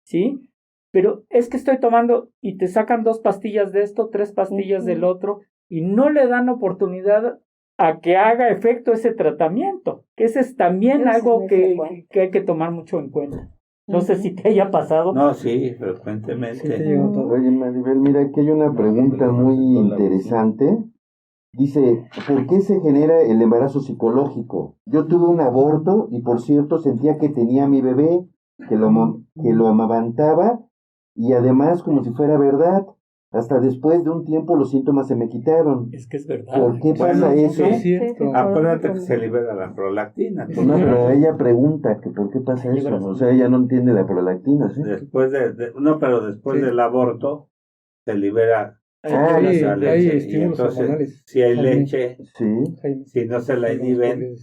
¿sí? Pero es que estoy tomando y te sacan 2 pastillas de esto, 3 pastillas del otro, y no le dan oportunidad a que haga efecto ese tratamiento, que ese es también algo que hay que tomar mucho en cuenta. No sé si te haya pasado. No, sí, frecuentemente. Sí, oye, Maribel, mira, aquí hay una pregunta muy interesante. Dice, ¿por qué se genera el embarazo psicológico? Yo tuve un aborto y, por cierto, sentía que tenía a mi bebé, que lo amamantaba, y además como si fuera verdad. Hasta después de un tiempo los síntomas se me quitaron. Es que es verdad. ¿Por qué pasa eso? Sí, acuérdate que se libera la prolactina. No, pero ella pregunta que por qué pasa eso. O sea, ella no entiende la prolactina, ¿sí? Después después del aborto se libera la leche. Y entonces, si hay leche, si no se la inhiben,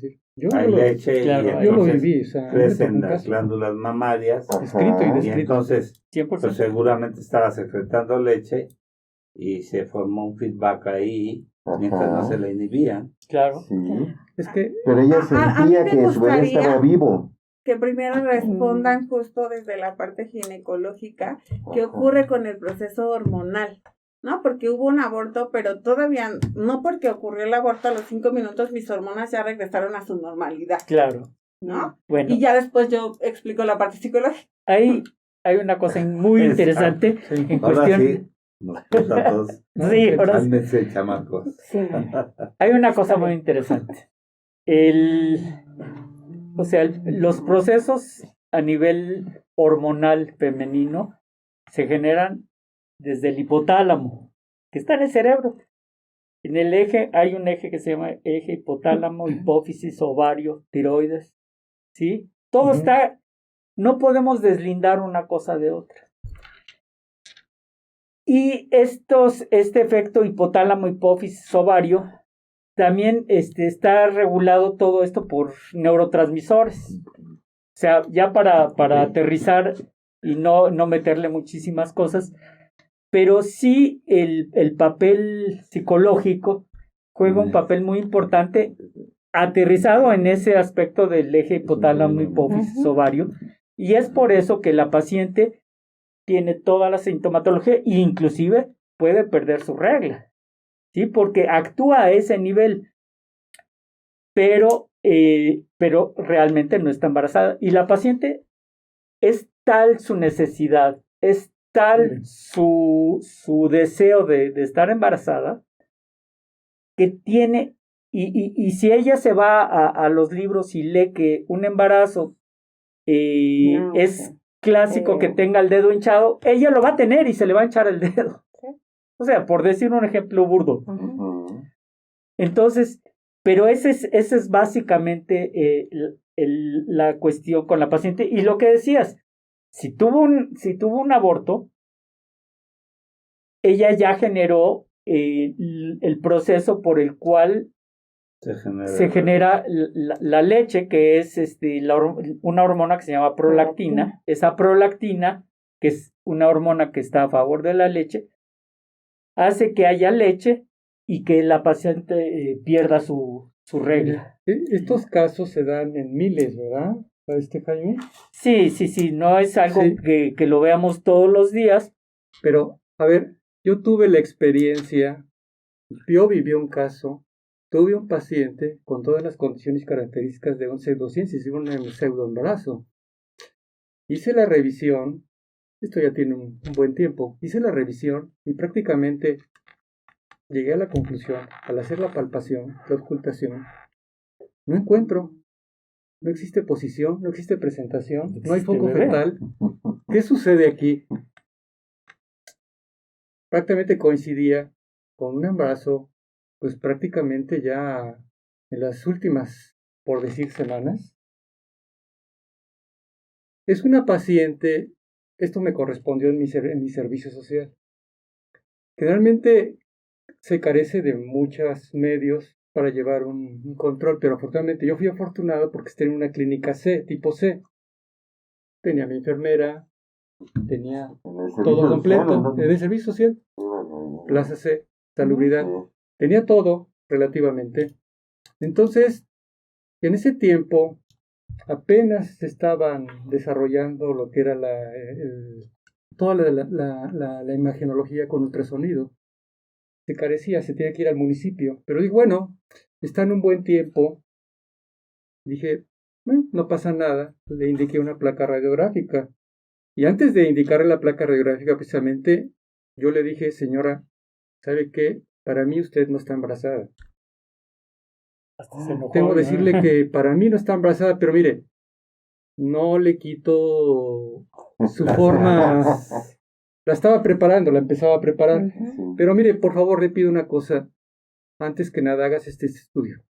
hay leche, claro, y yo lo viví, o sea, crecen las glándulas mamarias, escrito y y descrito. entonces 100%. pues seguramente estaba secretando leche y se formó un feedback ahí mientras no se la inhibían. Claro. Sí. Es que, pero ella sentía que su bebé estaba vivo. Que primero respondan justo desde la parte ginecológica, qué ocurre con el proceso hormonal, ¿no? Porque hubo un aborto, pero todavía, no porque ocurrió el aborto, a los 5 minutos mis hormonas ya regresaron a su normalidad. Claro. ¿No? Bueno. Y ya después yo explico la parte psicológica. Hay una cosa muy interesante en Ahora cuestión. sí, Nos puso a todos. Sí, ahora sí. Cálmense, chamacos. Sí. Hay una cosa muy interesante. Los procesos a nivel hormonal femenino se generan desde el hipotálamo, que está en el cerebro. En el eje hay un eje que se llama eje hipotálamo, hipófisis, ovario, tiroides, ¿sí? Todo está, no podemos deslindar una cosa de otra. Y este efecto hipotálamo, hipófisis, ovario, también está regulado todo esto por neurotransmisores. O sea, ya para aterrizar y no meterle muchísimas cosas, pero sí el papel psicológico juega un papel muy importante aterrizado en ese aspecto del eje hipotálamo, hipófisis, ovario, y es por eso que la paciente tiene toda la sintomatología e inclusive puede perder su regla, ¿sí? Porque actúa a ese nivel, pero realmente no está embarazada. Y la paciente es tal su necesidad, es tal su deseo de estar embarazada, que tiene, y si ella se va a los libros y lee que un embarazo es clásico que tenga el dedo hinchado, ella lo va a tener y se le va a hinchar el dedo. O sea, por decir un ejemplo burdo. Entonces, pero ese es básicamente la cuestión con la paciente. Y lo que decías, si tuvo un aborto, ella ya generó el proceso por el cual se genera la leche, que es una hormona que se llama prolactina. Esa prolactina, que es una hormona que está a favor de la leche, hace que haya leche y que la paciente pierda su regla. Estos casos se dan en miles, ¿verdad, Jaime? Sí, no es algo que lo veamos todos los días. Pero, a ver, yo tuve la experiencia, yo viví un caso, tuve un paciente con todas las condiciones y características de un pseudociencia y un pseudoembarazo. Hice la revisión, esto ya tiene un buen tiempo, hice la revisión y prácticamente llegué a la conclusión, al hacer la palpación, la ocultación, no encuentro, no existe posición, no existe presentación, no hay foco fetal. ¿Qué sucede aquí? Prácticamente coincidía con un embarazo, pues prácticamente ya en las últimas, por decir, semanas. Es una paciente, esto me correspondió en mi servicio social. Generalmente se carece de muchos medios para llevar un control, pero afortunadamente yo fui afortunado porque estoy en una clínica C, tipo C. Tenía mi enfermera, tenía todo completo, en el servicio social, Plaza C, salubridad, tenía todo relativamente. Entonces, en ese tiempo apenas se estaban desarrollando lo que era toda la imagenología con ultrasonido. Se carecía, se tenía que ir al municipio. Pero dije, bueno, está en un buen tiempo. Dije, no pasa nada. Le indiqué una placa radiográfica. Y antes de indicarle la placa radiográfica, precisamente, yo le dije, señora, ¿sabe qué? Para mí usted no está embarazada. Hasta se enojó, Tengo que decirle que para mí no está embarazada, pero mire, no le quito su forma. La estaba preparando, la empezaba a preparar. Pero mire, por favor, le pido una cosa. Antes que nada, hagas este estudio.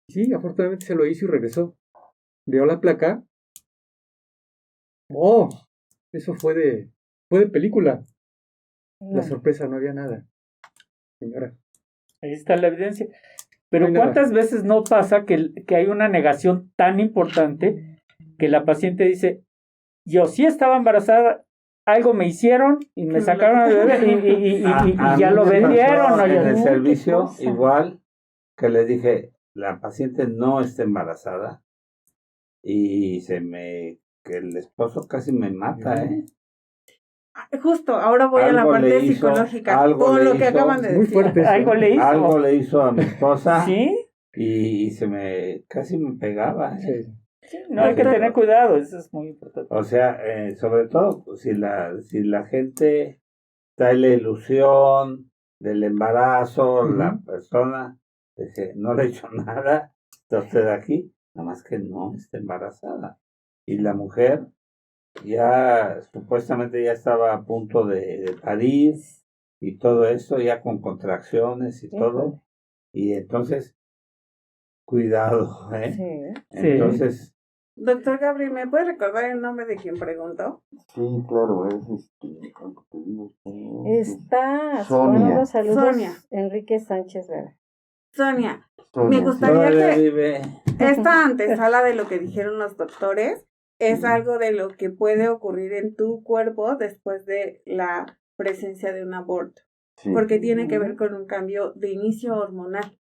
Sí, afortunadamente se lo hizo y regresó. Veo la placa. ¡Oh! Eso fue de película. La sorpresa, no había nada. Señora. Ahí está la evidencia. Pero no ¿cuántas veces no pasa que hay una negación tan importante que la paciente dice, yo sí estaba embarazada, algo me hicieron y me sacaron al bebé y ya lo vendieron? En el servicio, igual que le dije, la paciente no está embarazada y que el esposo casi me mata, Justo, ahora voy a la parte psicológica, todo lo que acaban de decir. Algo le hizo. Algo le hizo a mi esposa. ¿Sí? Y casi me pegaba. Sí. No, hay que tener cuidado, eso es muy importante. O sea, sobre todo, si la gente está la ilusión del embarazo, la persona, dice, no le he hecho nada, está usted aquí, nada más que no está embarazada. Y la mujer ya supuestamente ya estaba a punto de parir y todo eso, ya con contracciones y todo. Y entonces, cuidado, ¿eh? Sí. Entonces, Doctor Gabriel, ¿me puede recordar el nombre de quien preguntó? Sí, claro, ¿cuánto te digo? Está Sonia. mandando saludos Sonia. Enrique Sánchez Vera. Sonia, Sonia, me sí. gustaría todavía que vive. esta antesala de lo que dijeron los doctores es algo de lo que puede ocurrir en tu cuerpo después de la presencia de un aborto, Sí. porque tiene que ver con un cambio de inicio hormonal.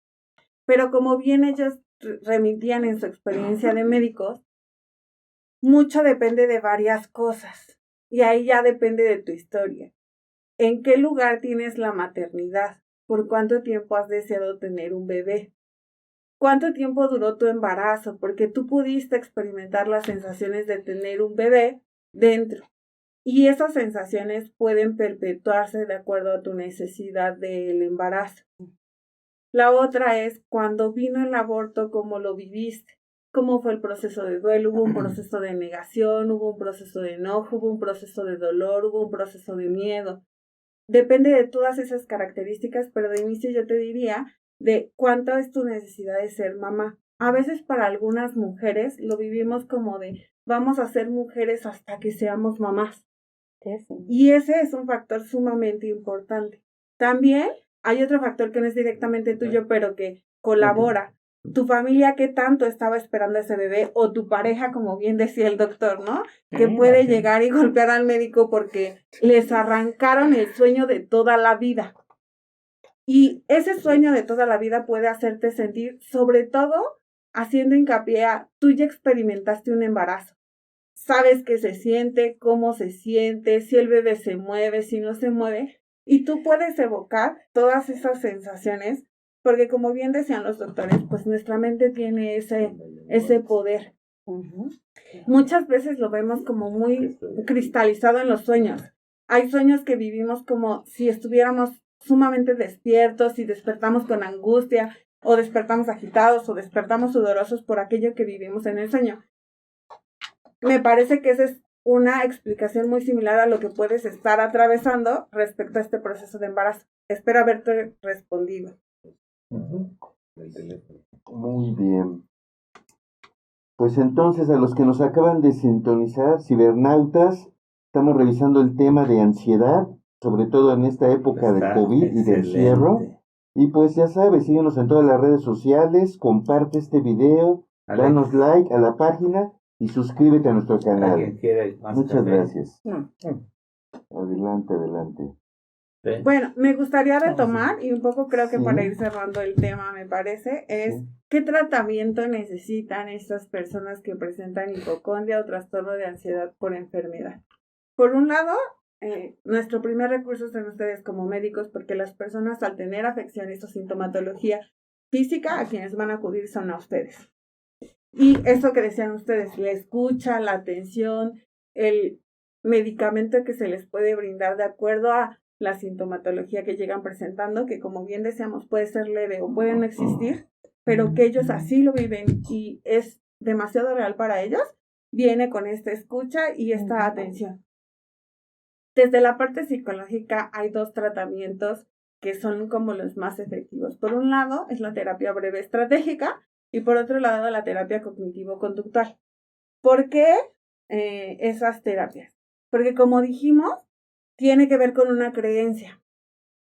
Pero como bien ellos remitían en su experiencia de médicos, mucho depende de varias cosas y ahí ya depende de tu historia. ¿En qué lugar tienes la maternidad? ¿Por cuánto tiempo has deseado tener un bebé? ¿Cuánto tiempo duró tu embarazo? Porque tú pudiste experimentar las sensaciones de tener un bebé dentro. Y esas sensaciones pueden perpetuarse de acuerdo a tu necesidad del embarazo. La otra es cuando vino el aborto, ¿cómo lo viviste? ¿Cómo fue el proceso de duelo? ¿Hubo un proceso de negación? ¿Hubo un proceso de enojo? ¿Hubo un proceso de dolor? ¿Hubo un proceso de miedo? Depende de todas esas características, pero de inicio yo te diría de cuánto es tu necesidad de ser mamá. A veces para algunas mujeres lo vivimos como de vamos a ser mujeres hasta que seamos mamás. Y ese es un factor sumamente importante. También hay otro factor que no es directamente tuyo, pero que colabora. Tu familia, ¿qué tanto estaba esperando a ese bebé? O tu pareja, como bien decía el doctor, ¿no? Que puede llegar y golpear al médico porque les arrancaron el sueño de toda la vida. Y ese sueño de toda la vida puede hacerte sentir, sobre todo, haciendo hincapié a, tú ya experimentaste un embarazo. Sabes qué se siente, cómo se siente, si el bebé se mueve, si no se mueve. Y tú puedes evocar todas esas sensaciones, porque como bien decían los doctores, pues nuestra mente tiene ese poder. Muchas veces lo vemos como muy cristalizado en los sueños. Hay sueños que vivimos como si estuviéramos sumamente despiertos y despertamos con angustia, o despertamos agitados, o despertamos sudorosos por aquello que vivimos en el sueño. Me parece que esa es una explicación muy similar a lo que puedes estar atravesando respecto a este proceso de embarazo. Espero haberte respondido. Muy bien. Pues entonces, a los que nos acaban de sintonizar, cibernautas, estamos revisando el tema de ansiedad, sobre todo en esta época de COVID y de encierro. Y pues ya sabes, síguenos en todas las redes sociales, comparte este video, danos like a la página y suscríbete a nuestro canal. Muchas gracias. Adelante, adelante. ¿Sí? Bueno, me gustaría retomar, y un poco creo que para ir cerrando el tema, me parece, es ¿qué tratamiento necesitan estas personas que presentan hipocondria o trastorno de ansiedad por enfermedad? Por un lado, nuestro primer recurso son ustedes como médicos, porque las personas al tener afecciones o sintomatología física, a quienes van a acudir son a ustedes. Y eso que decían ustedes, la escucha, la atención, el medicamento que se les puede brindar de acuerdo a la sintomatología que llegan presentando, que como bien decíamos puede ser leve o puede no existir, pero que ellos así lo viven y es demasiado real para ellos, viene con esta escucha y esta atención. Desde la parte psicológica hay dos tratamientos que son como los más efectivos. Por un lado es la terapia breve estratégica y por otro lado la terapia cognitivo-conductual. ¿Por qué esas terapias? Porque como dijimos, tiene que ver con una creencia.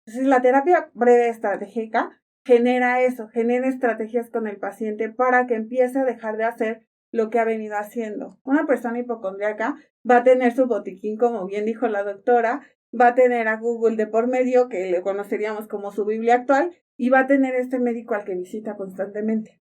Entonces la terapia breve estratégica genera eso, genera estrategias con el paciente para que empiece a dejar de hacer lo que ha venido haciendo. Una persona hipocondríaca va a tener su botiquín, como bien dijo la doctora, va a tener a Google de por medio, que le conoceríamos como su Biblia actual, y va a tener este médico al que visita constantemente.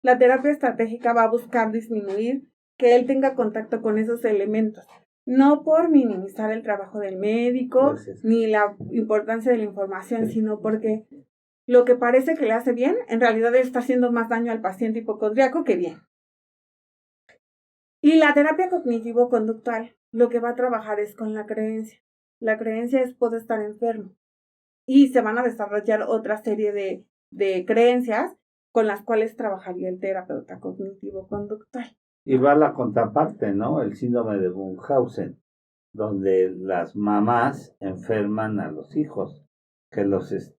La terapia estratégica va a buscar disminuir que él tenga contacto con esos elementos, no por minimizar el trabajo del médico ni la importancia de la información, sino porque lo que parece que le hace bien, en realidad le está haciendo más daño al paciente hipocondríaco que bien. Y la terapia cognitivo-conductual lo que va a trabajar es con la creencia. la creencia es puedo estar enfermo. Y se van a desarrollar otra serie de creencias con las cuales trabajaría el terapeuta cognitivo-conductual. Y va la contraparte, ¿no? El síndrome de Munchausen, donde las mamás enferman a los hijos, que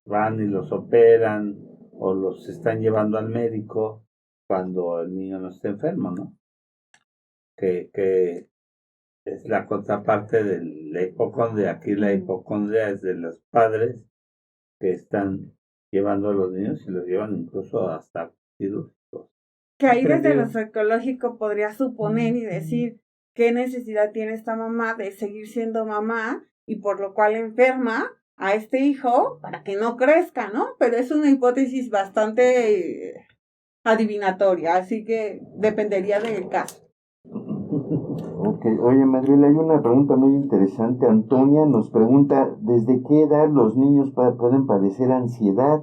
van y los operan o los están llevando al médico cuando el niño no está enfermo, ¿no? Que es la contraparte de la hipocondria. Aquí la hipocondria es de los padres que están llevando a los niños y los llevan incluso hasta quirúrgicos. Que ahí desde lo psicológico podría suponer y decir qué necesidad tiene esta mamá de seguir siendo mamá y por lo cual enferma a este hijo para que no crezca, ¿no? Pero es una hipótesis bastante adivinatoria, así que dependería del caso. Ok, oye Madriel, hay una pregunta muy interesante. Antonia nos pregunta, ¿desde qué edad los niños pueden padecer ansiedad?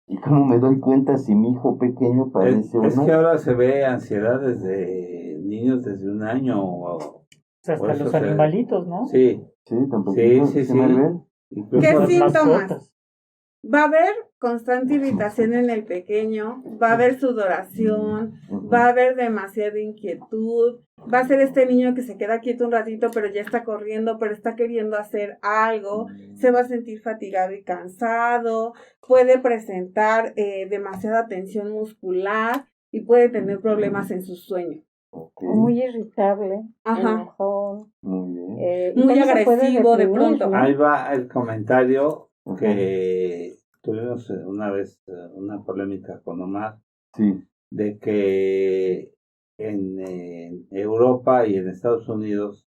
¿Y cómo me doy cuenta si mi hijo pequeño padece o no? Es que ahora se ve ansiedad desde niños desde 1 año. O hasta los animalitos, ¿no? Sí. Sí, tampoco. Sí. Madriel? ¿Qué síntomas? Va a haber constante irritación en el pequeño, va a haber sudoración, va a haber demasiada inquietud, va a ser este niño que se queda quieto un ratito pero ya está corriendo, pero está queriendo hacer algo, se va a sentir fatigado y cansado, puede presentar demasiada tensión muscular y puede tener problemas en su sueño. Okay. Muy irritable, enojón, muy agresivo de pronto. ¿no? Ahí va el comentario que tuvimos una vez una polémica con Omar, de que en Europa y en Estados Unidos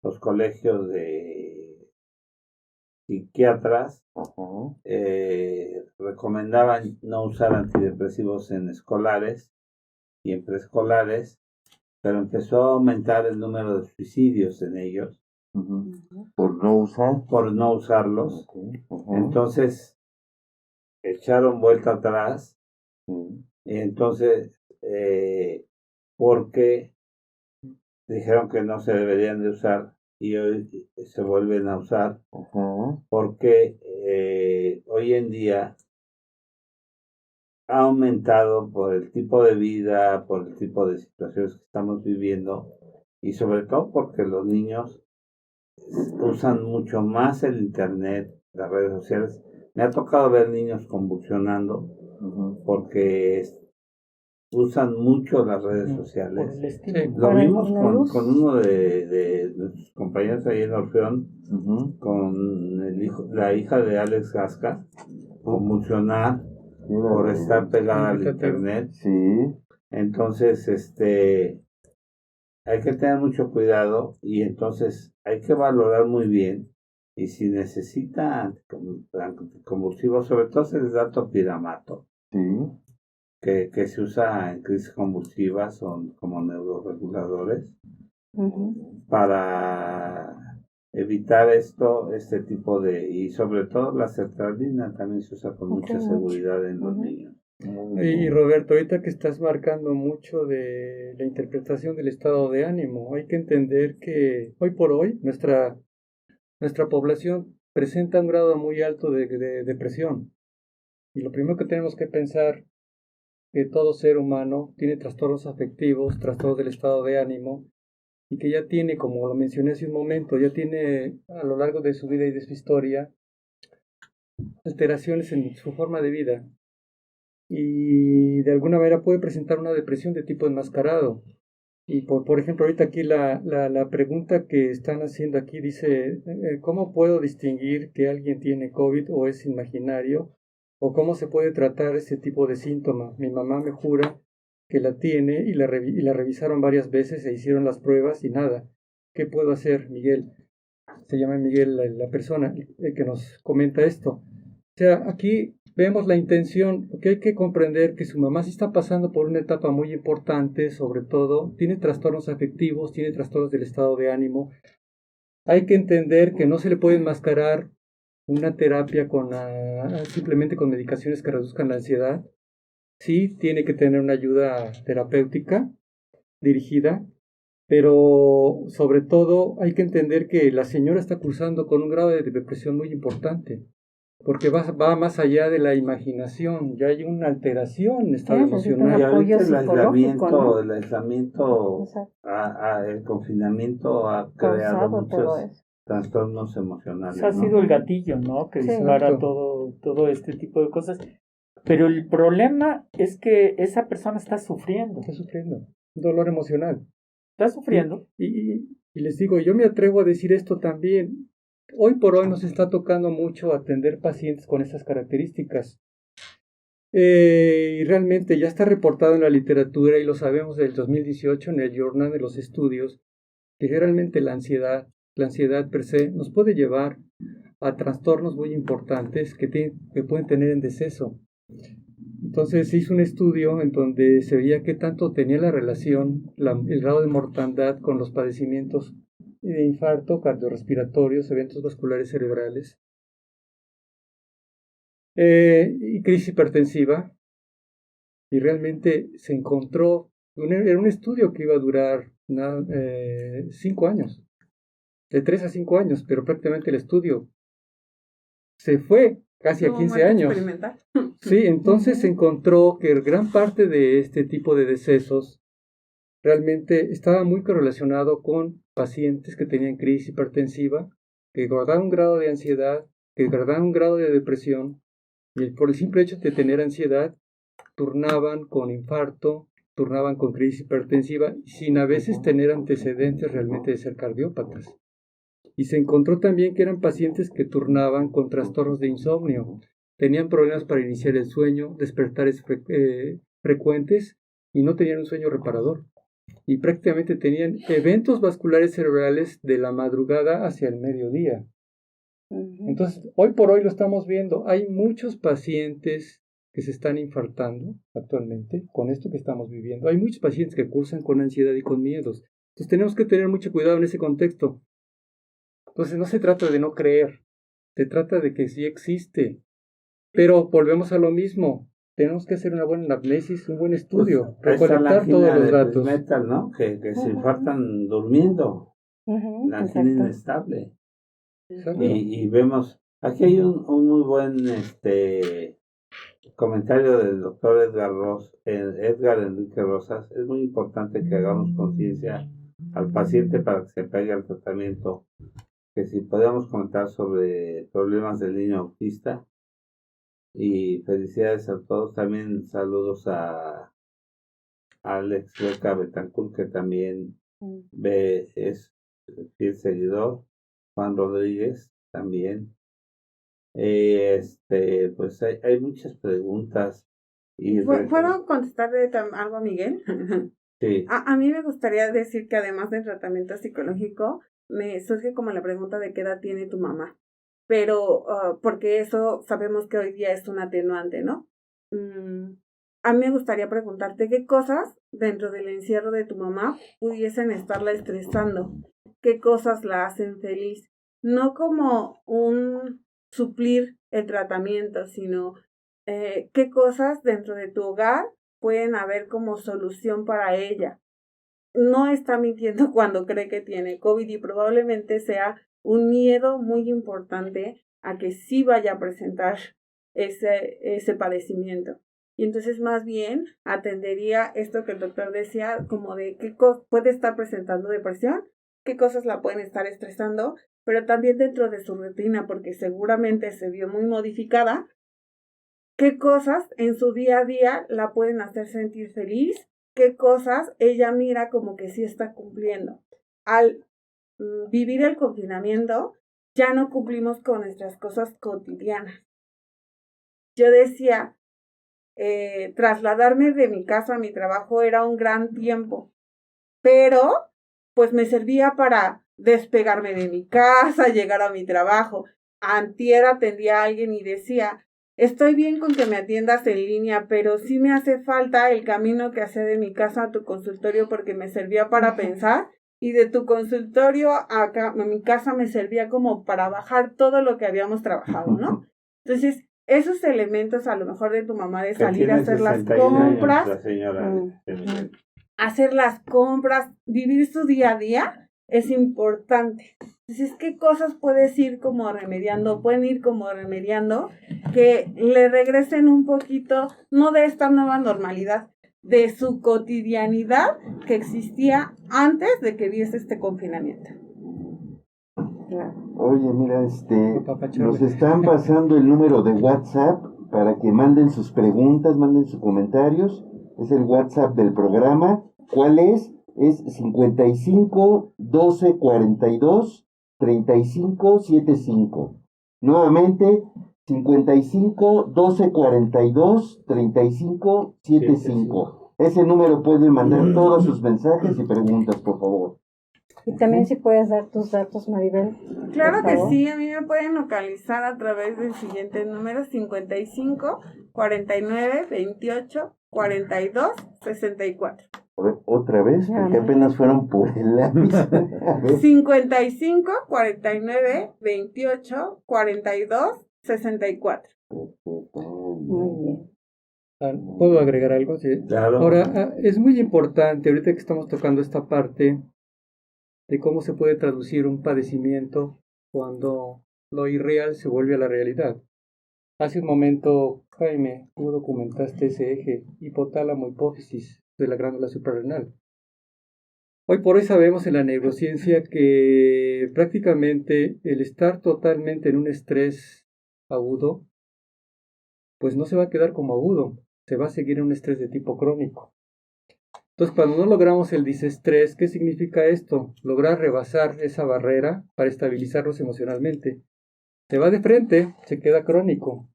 los colegios de psiquiatras recomendaban no usar antidepresivos en escolares y en preescolares, pero empezó a aumentar el número de suicidios en ellos. Por no usarlos. Entonces echaron vuelta atrás. Y entonces porque dijeron que no se deberían de usar y hoy se vuelven a usar porque hoy en día ha aumentado por el tipo de vida, por el tipo de situaciones que estamos viviendo y sobre todo porque los niños usan mucho más el internet, las redes sociales. Me ha tocado ver niños convulsionando porque usan mucho las redes sociales. Lo vimos con uno de nuestros compañeros ahí en Orfeón, con la hija de Alex Gasca, convulsionar por estar pegada al internet. Entonces, hay que tener mucho cuidado y entonces hay que valorar muy bien y si necesita anticonvulsivos, sobre todo se les da topiramato, que se usa en crisis convulsivas, son como neuroreguladores para evitar este tipo y sobre todo la sertralina también se usa con mucha seguridad en los niños. Y Roberto, ahorita que estás marcando mucho de la interpretación del estado de ánimo, hay que entender que hoy por hoy nuestra población presenta un grado muy alto de depresión. Y lo primero que tenemos que pensar que todo ser humano tiene trastornos afectivos, trastornos del estado de ánimo, y que ya tiene, como lo mencioné hace un momento, ya tiene a lo largo de su vida y de su historia alteraciones en su forma de vida. Y de alguna manera puede presentar una depresión de tipo enmascarado. Y por ejemplo, ahorita aquí la pregunta que están haciendo aquí dice, ¿cómo puedo distinguir que alguien tiene COVID o es imaginario? ¿O cómo se puede tratar este tipo de síntoma? Mi mamá me jura que la tiene y la revisaron varias veces, se hicieron las pruebas y nada. ¿Qué puedo hacer, Miguel? Se llama Miguel la persona que nos comenta esto. O sea, aquí vemos la intención, porque hay que comprender que su mamá sí está pasando por una etapa muy importante, sobre todo, tiene trastornos afectivos, tiene trastornos del estado de ánimo. Hay que entender que no se le puede enmascarar una terapia simplemente con medicaciones que reduzcan la ansiedad. Sí, tiene que tener una ayuda terapéutica dirigida, Pero sobre todo hay que entender que la señora está cursando con un grado de depresión muy importante, porque va más allá de la imaginación, ya hay una alteración en estado emocional. Y ahorita ¿no? el aislamiento, el confinamiento ha creado muchos trastornos emocionales. Eso ha sido el gatillo, ¿no? Que dispara todo este tipo de cosas. Pero el problema es que esa persona está sufriendo. Está sufriendo, un dolor emocional. Está sufriendo. Y les digo, yo me atrevo a decir esto también. Hoy por hoy nos está tocando mucho atender pacientes con estas características. Y realmente ya está reportado en la literatura, y lo sabemos del 2018 en el Journal de los Estudios, que realmente la ansiedad per se, nos puede llevar a trastornos muy importantes que pueden tener en deceso. Entonces se hizo un estudio en donde se veía qué tanto tenía la relación, el grado de mortandad con los padecimientos de infarto, cardiorrespiratorios, eventos vasculares cerebrales y crisis hipertensiva. Y realmente se encontró, era un estudio que iba a durar 5 años, de 3 a 5 años, pero prácticamente el estudio se fue casi a 15 años. Sí, entonces se encontró que gran parte de este tipo de decesos realmente estaba muy correlacionado con pacientes que tenían crisis hipertensiva, que guardaban un grado de ansiedad, que guardaban un grado de depresión, y por el simple hecho de tener ansiedad, turnaban con infarto, turnaban con crisis hipertensiva, sin a veces tener antecedentes realmente de ser cardiópatas. Y se encontró también que eran pacientes que turnaban con trastornos de insomnio, tenían problemas para iniciar el sueño, despertares frecuentes, y no tenían un sueño reparador. Y prácticamente tenían eventos vasculares cerebrales de la madrugada hacia el mediodía. Entonces, hoy por hoy lo estamos viendo. Hay muchos pacientes que se están infartando actualmente con esto que estamos viviendo. Hay muchos pacientes que cursan con ansiedad y con miedos. Entonces tenemos que tener mucho cuidado en ese contexto. Entonces no se trata de no creer, se trata de que sí existe. Pero volvemos a lo mismo. Tenemos que hacer una buena anamnesis, un buen estudio, recolectar todos los datos. Metal, ¿no? Que se infartan durmiendo. La angina inestable. Y vemos, aquí hay un muy buen comentario del doctor Edgar Enrique Rosas. Es muy importante que hagamos conciencia al paciente para que se pegue al tratamiento. Que si podemos comentar sobre problemas del niño autista. Y felicidades a todos. También saludos a Alex Beca Betancourt, que también es fiel seguidor. Juan Rodríguez también. Pues hay muchas preguntas. ¿Puedo contestarle algo a Miguel? Sí. A mí me gustaría decir que además del tratamiento psicológico, me surge como la pregunta de qué edad tiene tu mamá. Pero, porque eso sabemos que hoy día es un atenuante, ¿no? A mí me gustaría preguntarte qué cosas dentro del encierro de tu mamá pudiesen estarla estresando, qué cosas la hacen feliz, no como un suplir el tratamiento, sino qué cosas dentro de tu hogar pueden haber como solución para ella. No está mintiendo cuando cree que tiene COVID y probablemente sea un miedo muy importante a que sí vaya a presentar ese padecimiento. Y entonces más bien atendería esto que el doctor decía, como de qué puede estar presentando depresión, qué cosas la pueden estar estresando, pero también dentro de su rutina, porque seguramente se vio muy modificada, qué cosas en su día a día la pueden hacer sentir feliz, qué cosas ella mira como que sí está cumpliendo. Al vivir el confinamiento, ya no cumplimos con nuestras cosas cotidianas. Yo decía, trasladarme de mi casa a mi trabajo era un gran tiempo, pero pues me servía para despegarme de mi casa, llegar a mi trabajo. Antier atendía a alguien y decía, estoy bien con que me atiendas en línea, pero sí me hace falta el camino que hacía de mi casa a tu consultorio porque me servía para pensar. Y de tu consultorio acá, a mi casa me servía como para bajar todo lo que habíamos trabajado, ¿no? Entonces, esos elementos a lo mejor de tu mamá de salir a hacer las compras. La señora, hacer las compras, vivir su día a día, es importante. Entonces, ¿qué cosas pueden ir como remediando que le regresen un poquito, no de esta nueva normalidad, de su cotidianidad que existía antes de que viese este confinamiento? Oye, mira, nos están pasando el número de WhatsApp para que manden sus preguntas, manden sus comentarios. Es el WhatsApp del programa. ¿Cuál es? Es 55 12 42 35 75. Nuevamente, 55 12 42 35 75. Ese número pueden mandar todos sus mensajes y preguntas, por favor. Y también si puedes dar tus datos, Maribel. Claro que sí, a mí me pueden localizar a través del siguiente número: 55 49 28 42 64. A ver, otra vez, porque apenas fueron por el lápiz. 55 49 28 42 64. Muy bien. ¿Puedo agregar algo? Sí. Claro. Ahora, es muy importante, ahorita que estamos tocando esta parte de cómo se puede traducir un padecimiento cuando lo irreal se vuelve a la realidad. Hace un momento, Jaime, tú documentaste ese eje hipotálamo-hipófisis de la glándula suprarrenal. Hoy por hoy sabemos en la neurociencia que prácticamente el estar totalmente en un estrés agudo, pues no se va a quedar como agudo, se va a seguir en un estrés de tipo crónico. Entonces, cuando no logramos el disestrés, ¿qué significa esto? Lograr rebasar esa barrera para estabilizarnos emocionalmente. Se va de frente, se queda crónico.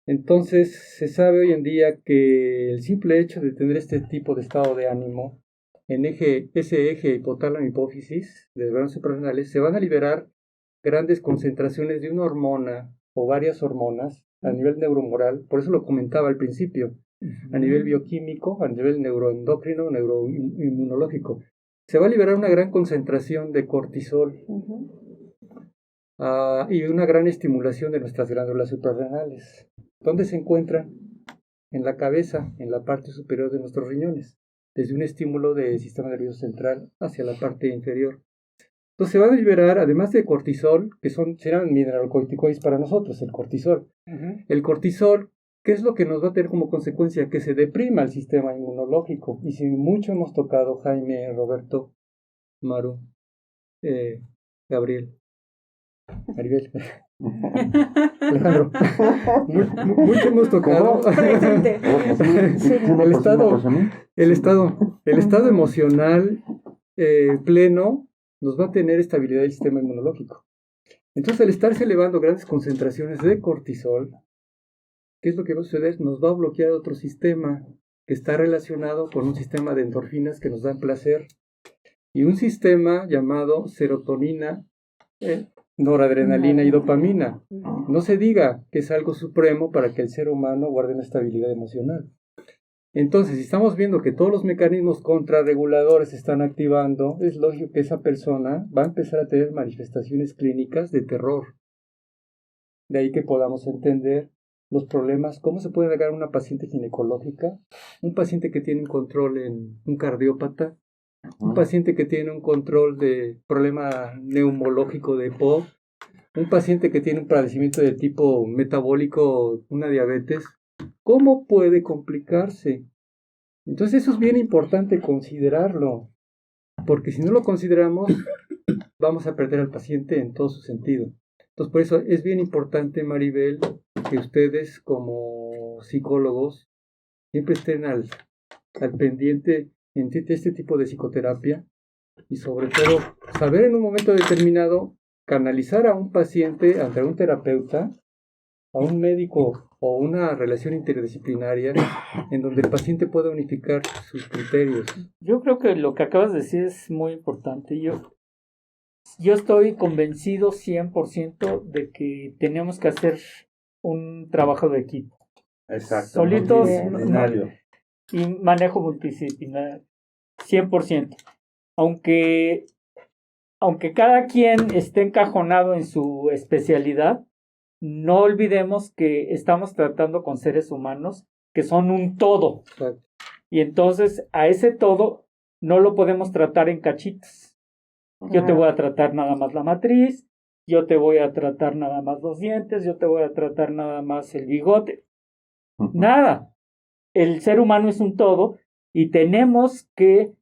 Entonces, se sabe hoy en día que el simple hecho de tener este tipo de estado de ánimo, en ese eje hipotálamo-hipófisis de las glándulas suprarrenales, se van a liberar grandes concentraciones de una hormona o varias hormonas a nivel neuromoral. Por eso lo comentaba al principio. A nivel bioquímico, a nivel neuroendocrino, neuroinmunológico. Se va a liberar una gran concentración de cortisol y una gran estimulación de nuestras glándulas suprarrenales. ¿Dónde se encuentran? En la cabeza, en la parte superior de nuestros riñones, desde un estímulo del sistema nervioso central hacia la parte inferior. Entonces se van a liberar, además de cortisol, que serán mineralocorticoides para nosotros, el cortisol. El cortisol, ¿qué es lo que nos va a tener como consecuencia? Que se deprima el sistema inmunológico. Y si mucho hemos tocado, Jaime, Roberto, Maru, Gabriel, Maribel, Alejandro, mucho hemos tocado el estado emocional pleno nos va a tener estabilidad del sistema inmunológico. Entonces, al estarse elevando grandes concentraciones de cortisol, ¿qué es lo que va a suceder? Nos va a bloquear otro sistema que está relacionado con un sistema de endorfinas que nos dan placer y un sistema llamado serotonina, noradrenalina y dopamina. No se diga que es algo supremo para que el ser humano guarde una estabilidad emocional. Entonces, si estamos viendo que todos los mecanismos contrarreguladores se están activando, es lógico que esa persona va a empezar a tener manifestaciones clínicas de terror. De ahí que podamos entender los problemas, cómo se puede llegar a una paciente ginecológica, un paciente que tiene un control en un cardiópata, un paciente que tiene un control de problema neumológico de EPOC, un paciente que tiene un padecimiento de tipo metabólico, una diabetes, ¿cómo puede complicarse? Entonces eso es bien importante considerarlo, porque si no lo consideramos, vamos a perder al paciente en todo su sentido. Entonces por eso es bien importante, Maribel, que ustedes como psicólogos siempre estén al pendiente en este tipo de psicoterapia y sobre todo saber en un momento determinado canalizar a un paciente ante un terapeuta, a un médico o una relación interdisciplinaria en donde el paciente pueda unificar sus criterios. Yo creo que lo que acabas de decir es muy importante. Yo estoy convencido 100% de que tenemos que hacer un trabajo de equipo. Exacto. Solitos y manejo multidisciplinario, 100%. Aunque cada quien esté encajonado en su especialidad, no olvidemos que estamos tratando con seres humanos que son un todo. Y entonces a ese todo no lo podemos tratar en cachitos. Yo te voy a tratar nada más la matriz, yo te voy a tratar nada más los dientes, yo te voy a tratar nada más el bigote. Nada. El ser humano es un todo y tenemos que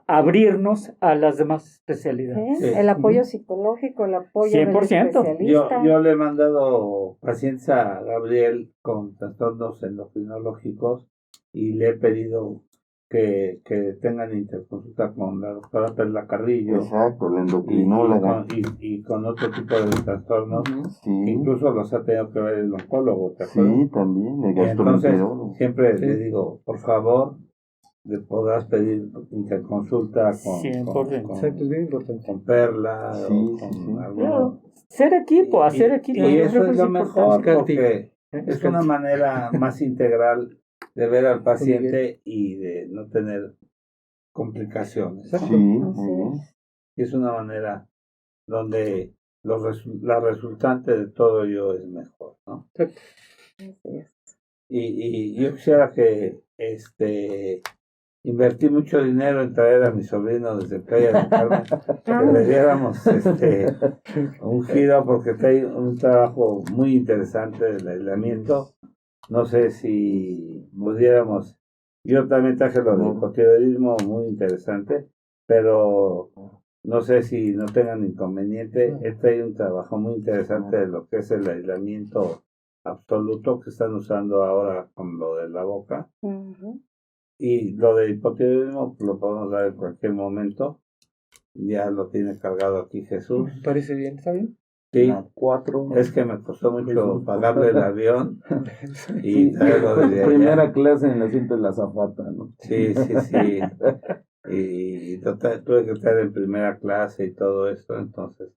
abrirnos a las demás especialidades. Sí. El apoyo psicológico, el apoyo 100%. del especialista. Yo le he mandado pacientes a Gabriel con trastornos endocrinológicos y le he pedido que tengan interconsulta con la doctora Perla Carrillo. Exacto, la endocrinóloga. Y con otro tipo de trastornos. Sí, Incluso los ha tenido que ver el oncólogo, ¿te acuerdas? sí, también, el Y entonces gastroenterólogo. siempre Sí. le digo, por favor, le podrás pedir interconsulta con 100%. Exacto, es bien importante. con Perla Sí, o sí, con sí. alguno. Ser equipo, hacer equipo. Y yo eso creo que es lo importante. mejor Buscar porque tiempo. es una manera más integral de ver al paciente y de no tener complicaciones. Exacto. Sí, Así muy bien. es. Y es una manera donde la resultante de todo ello es mejor, ¿no? Exacto. Así es. Y yo quisiera que invertí mucho dinero en traer a mi sobrino desde Playa del Carmen, que le diéramos un giro porque trae un trabajo muy interesante del aislamiento. No sé si pudiéramos, yo también traje lo del hipotiroidismo muy interesante, pero no sé si no tengan inconveniente. Él trae un trabajo muy interesante de lo que es el aislamiento absoluto que están usando ahora con lo de la boca. Ujú. Y lo de hipotiroidismo lo podemos dar en cualquier momento. Ya lo tiene cargado aquí Jesús. Me parece bien, ¿está bien? Sí, La 4. es que me costó mucho Jesús. pagarle el avión y Sí, traerlo desde allá. primera clase en el asiento de la azafata, ¿no? Sí. Y tuve que estar en primera clase y todo esto. Entonces,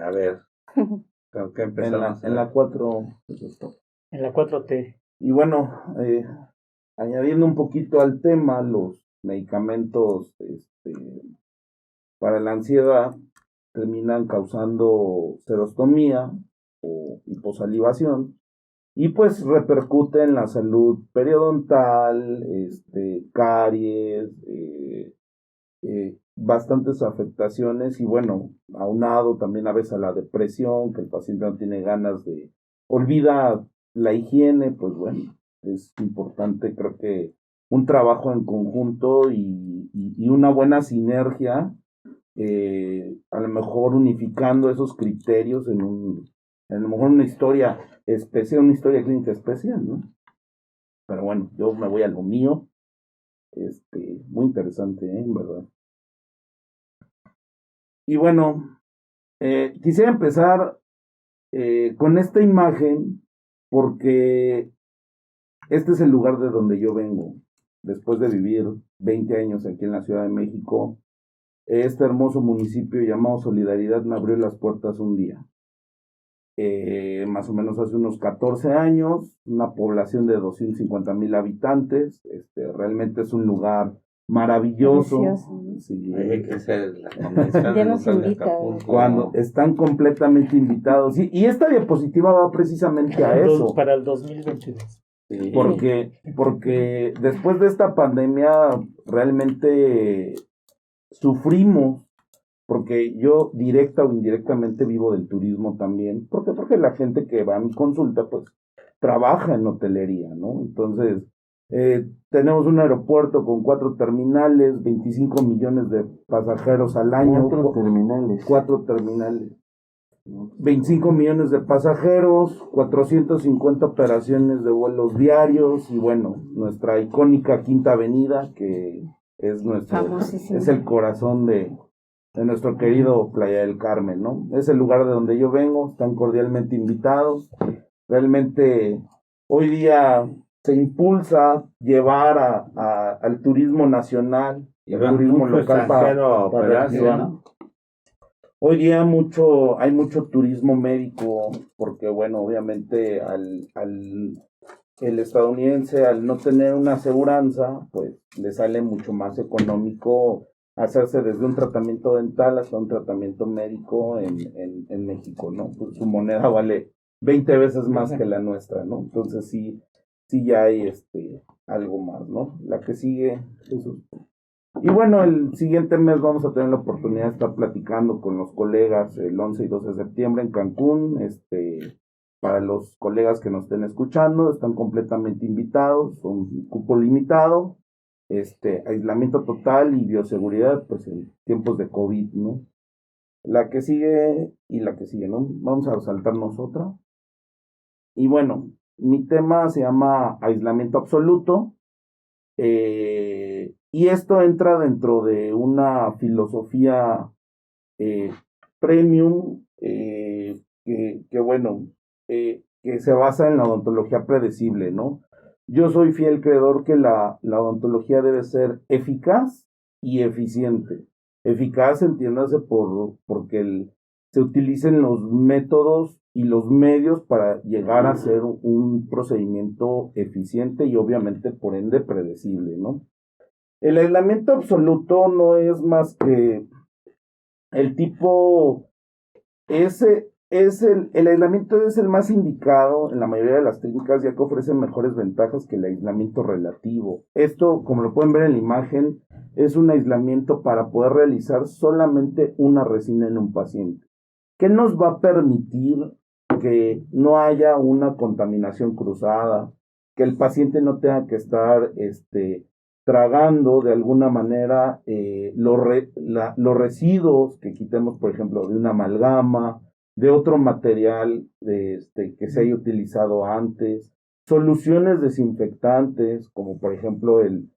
a ver, ¿con qué empezamos? En la 4. En la 4T. Y bueno, añadiendo un poquito al tema, los medicamentos para la ansiedad terminan causando serostomía o hiposalivación y pues repercute en la salud periodontal, caries, bastantes afectaciones y bueno, aunado también a veces a la depresión, que el paciente no tiene ganas de, olvida la higiene, pues bueno, es importante, creo que un trabajo en conjunto y una buena sinergia, a lo mejor unificando esos criterios a lo mejor una historia especial, una historia clínica especial, ¿no? Pero bueno, yo me voy a lo mío, muy interesante, en verdad. Y bueno, quisiera empezar con esta imagen porque este es el lugar de donde yo vengo. Después de vivir 20 años aquí en la Ciudad de México, este hermoso municipio llamado Solidaridad me abrió las puertas un día. Más o menos hace unos 14 años, una población de 250,000 habitantes. Realmente es un lugar maravilloso. Sí, Hay que hacer la convención Ya nos local de invita. Acapulco. cuando están completamente invitados. Y esta diapositiva va precisamente a eso. Para el 2022. Sí. Porque después de esta pandemia realmente sufrimos, porque yo directa o indirectamente vivo del turismo también. ¿Por qué? Porque la gente que va a mi consulta pues trabaja en hotelería, ¿no? Entonces tenemos un aeropuerto con 4 terminales, 25 millones de pasajeros al año. 4 terminales. 25 millones de pasajeros, 450 operaciones de vuelos diarios y bueno, nuestra icónica Quinta Avenida que es es el corazón de nuestro querido Playa del Carmen, ¿no? Es el lugar de donde yo vengo, están cordialmente invitados. Realmente hoy día se impulsa llevar al turismo nacional y al turismo local para operarse, ¿no? Hoy día hay mucho turismo médico porque, bueno, obviamente el estadounidense al no tener una aseguranza, pues le sale mucho más económico hacerse desde un tratamiento dental hasta un tratamiento médico en México, ¿no? Pues su moneda vale 20 veces más que la nuestra, ¿no? Entonces sí, sí ya hay algo más, ¿no? La que sigue, Jesús. Y bueno, el siguiente mes vamos a tener la oportunidad de estar platicando con los colegas el 11 y 12 de septiembre en Cancún. Para los colegas que nos estén escuchando, están completamente invitados, un cupo limitado, aislamiento total y bioseguridad, pues en tiempos de COVID, ¿no? La que sigue y la que sigue, ¿no? Vamos a saltarnos otra. Y bueno, mi tema se llama aislamiento absoluto. Y esto entra dentro de una filosofía premium que se basa en la odontología predecible, ¿no? Yo soy fiel creedor que la odontología debe ser eficaz y eficiente. Eficaz, entiéndase, porque se utilicen los métodos y los medios para llegar a ser un procedimiento eficiente y obviamente por ende predecible, ¿no? El aislamiento absoluto no es más que el el aislamiento es el más indicado en la mayoría de las técnicas, ya que ofrece mejores ventajas que el aislamiento relativo. Esto, como lo pueden ver en la imagen, es un aislamiento para poder realizar solamente una resina en un paciente. ¿Qué nos va a permitir que no haya una contaminación cruzada, que el paciente no tenga que estar tragando de alguna manera los residuos que quitemos, por ejemplo, de una amalgama, de otro material que se haya utilizado antes, soluciones desinfectantes, como por ejemplo el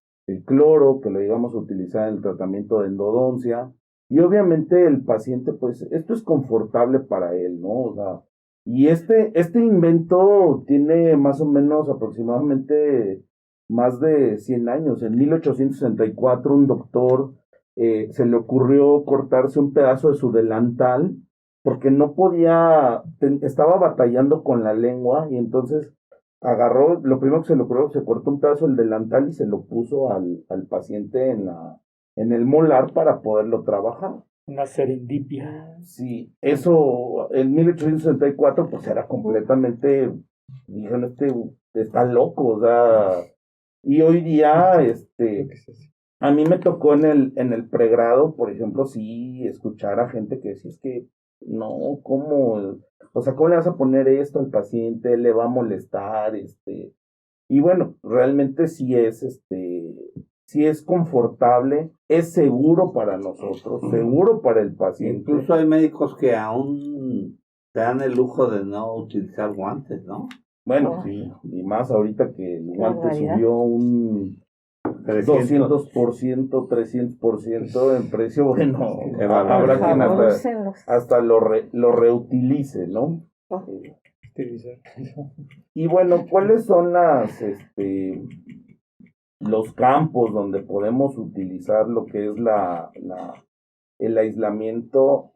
cloro, que lo llegamos a utilizar en el tratamiento de endodoncia, y obviamente el paciente, pues, esto es confortable para él, ¿no? O sea, y este invento tiene más o menos aproximadamente más de 100 años. En 1864 un doctor se le ocurrió cortarse un pedazo de su delantal porque no podía, estaba batallando con la lengua y entonces agarró, lo primero que se le ocurrió, se cortó un pedazo del delantal y se lo puso al paciente en el molar para poderlo trabajar. Una serendipia. Sí, eso en 1864 pues era completamente, dijeron, está loco, o sea, y hoy día, a mí me tocó en el pregrado, por ejemplo, sí, escuchar a gente que decía, es que, no, ¿cómo? O sea, ¿cómo le vas a poner esto al paciente? ¿Le va a molestar? Y bueno, realmente sí es confortable, es seguro para nosotros, seguro para el paciente. Incluso hay médicos que aún te dan el lujo de no utilizar guantes, ¿no? Bueno, sí, y más ahorita que el guante barbaridad. subió un 200%, 300% en precio, bueno, habrá quien hasta lo reutilice, ¿no? Y bueno, ¿cuáles son los campos donde podemos utilizar lo que es el aislamiento?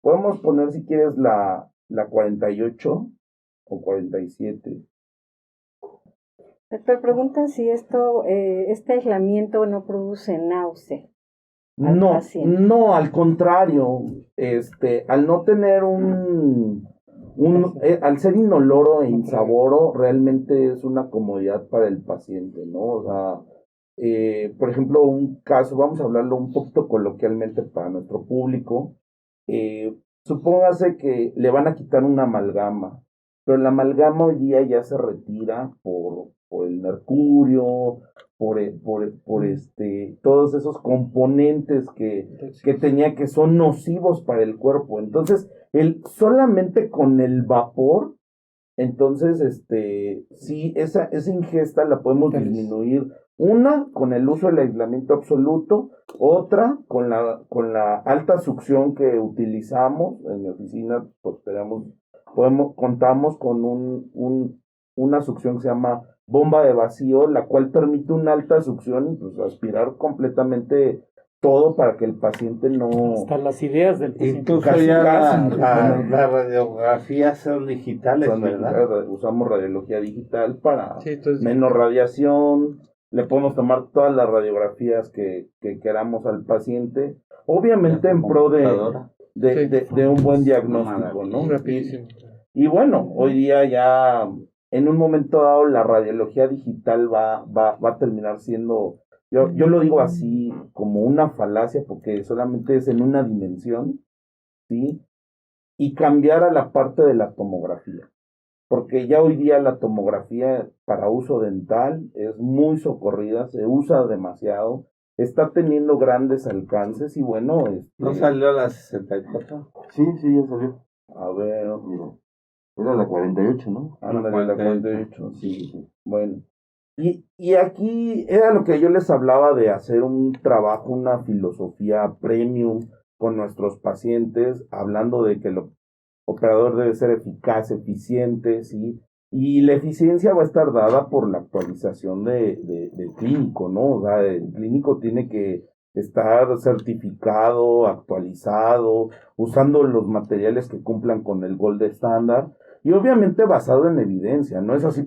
Podemos poner, si quieres, la 48 o 47. Doctor, preguntan si este aislamiento no produce náusea. No, al contrario, al no tener al ser inoloro e insaboro, realmente es una comodidad para el paciente, ¿no? O sea, por ejemplo, un caso, vamos a hablarlo un poquito coloquialmente para nuestro público. Supóngase que le van a quitar una amalgama, pero la amalgama hoy día ya se retira por el mercurio, por todos esos componentes que tenía, que son nocivos para el cuerpo. Entonces, solamente con el vapor, entonces, sí, esa ingesta la podemos disminuir. Una, con el uso del aislamiento absoluto. Otra, con la alta succión que utilizamos. En mi oficina, pues contamos con una succión que se llama bomba de vacío, la cual permite una alta succión y pues aspirar completamente todo para que el paciente no... Hasta las ideas del paciente. Incluso ya las radiografías son digitales, ¿verdad? Usamos radiología digital para menos radiación. Le podemos tomar todas las radiografías que queramos al paciente, obviamente en pro de un buen diagnóstico, ¿no? Rapidísimo. Y bueno, hoy día ya en un momento dado la radiología digital va a terminar siendo, yo lo digo así, como una falacia, porque solamente es en una dimensión, ¿sí? Y cambiar a la parte de la tomografía, porque ya hoy día la tomografía para uso dental es muy socorrida, se usa demasiado, está teniendo grandes alcances y bueno, ¿No salió la 64? Sí, ya salió. A ver, Mira, era la 48, ¿no? ándale, la 48, sí. Bueno, y aquí era lo que yo les hablaba de hacer un trabajo, una filosofía premium con nuestros pacientes, hablando de que el operador debe ser eficaz, eficiente, ¿sí? Y la eficiencia va a estar dada por la actualización del clínico, ¿no? O sea, el clínico tiene que estar certificado, actualizado, usando los materiales que cumplan con el Gold Standard y obviamente basado en evidencia. No es así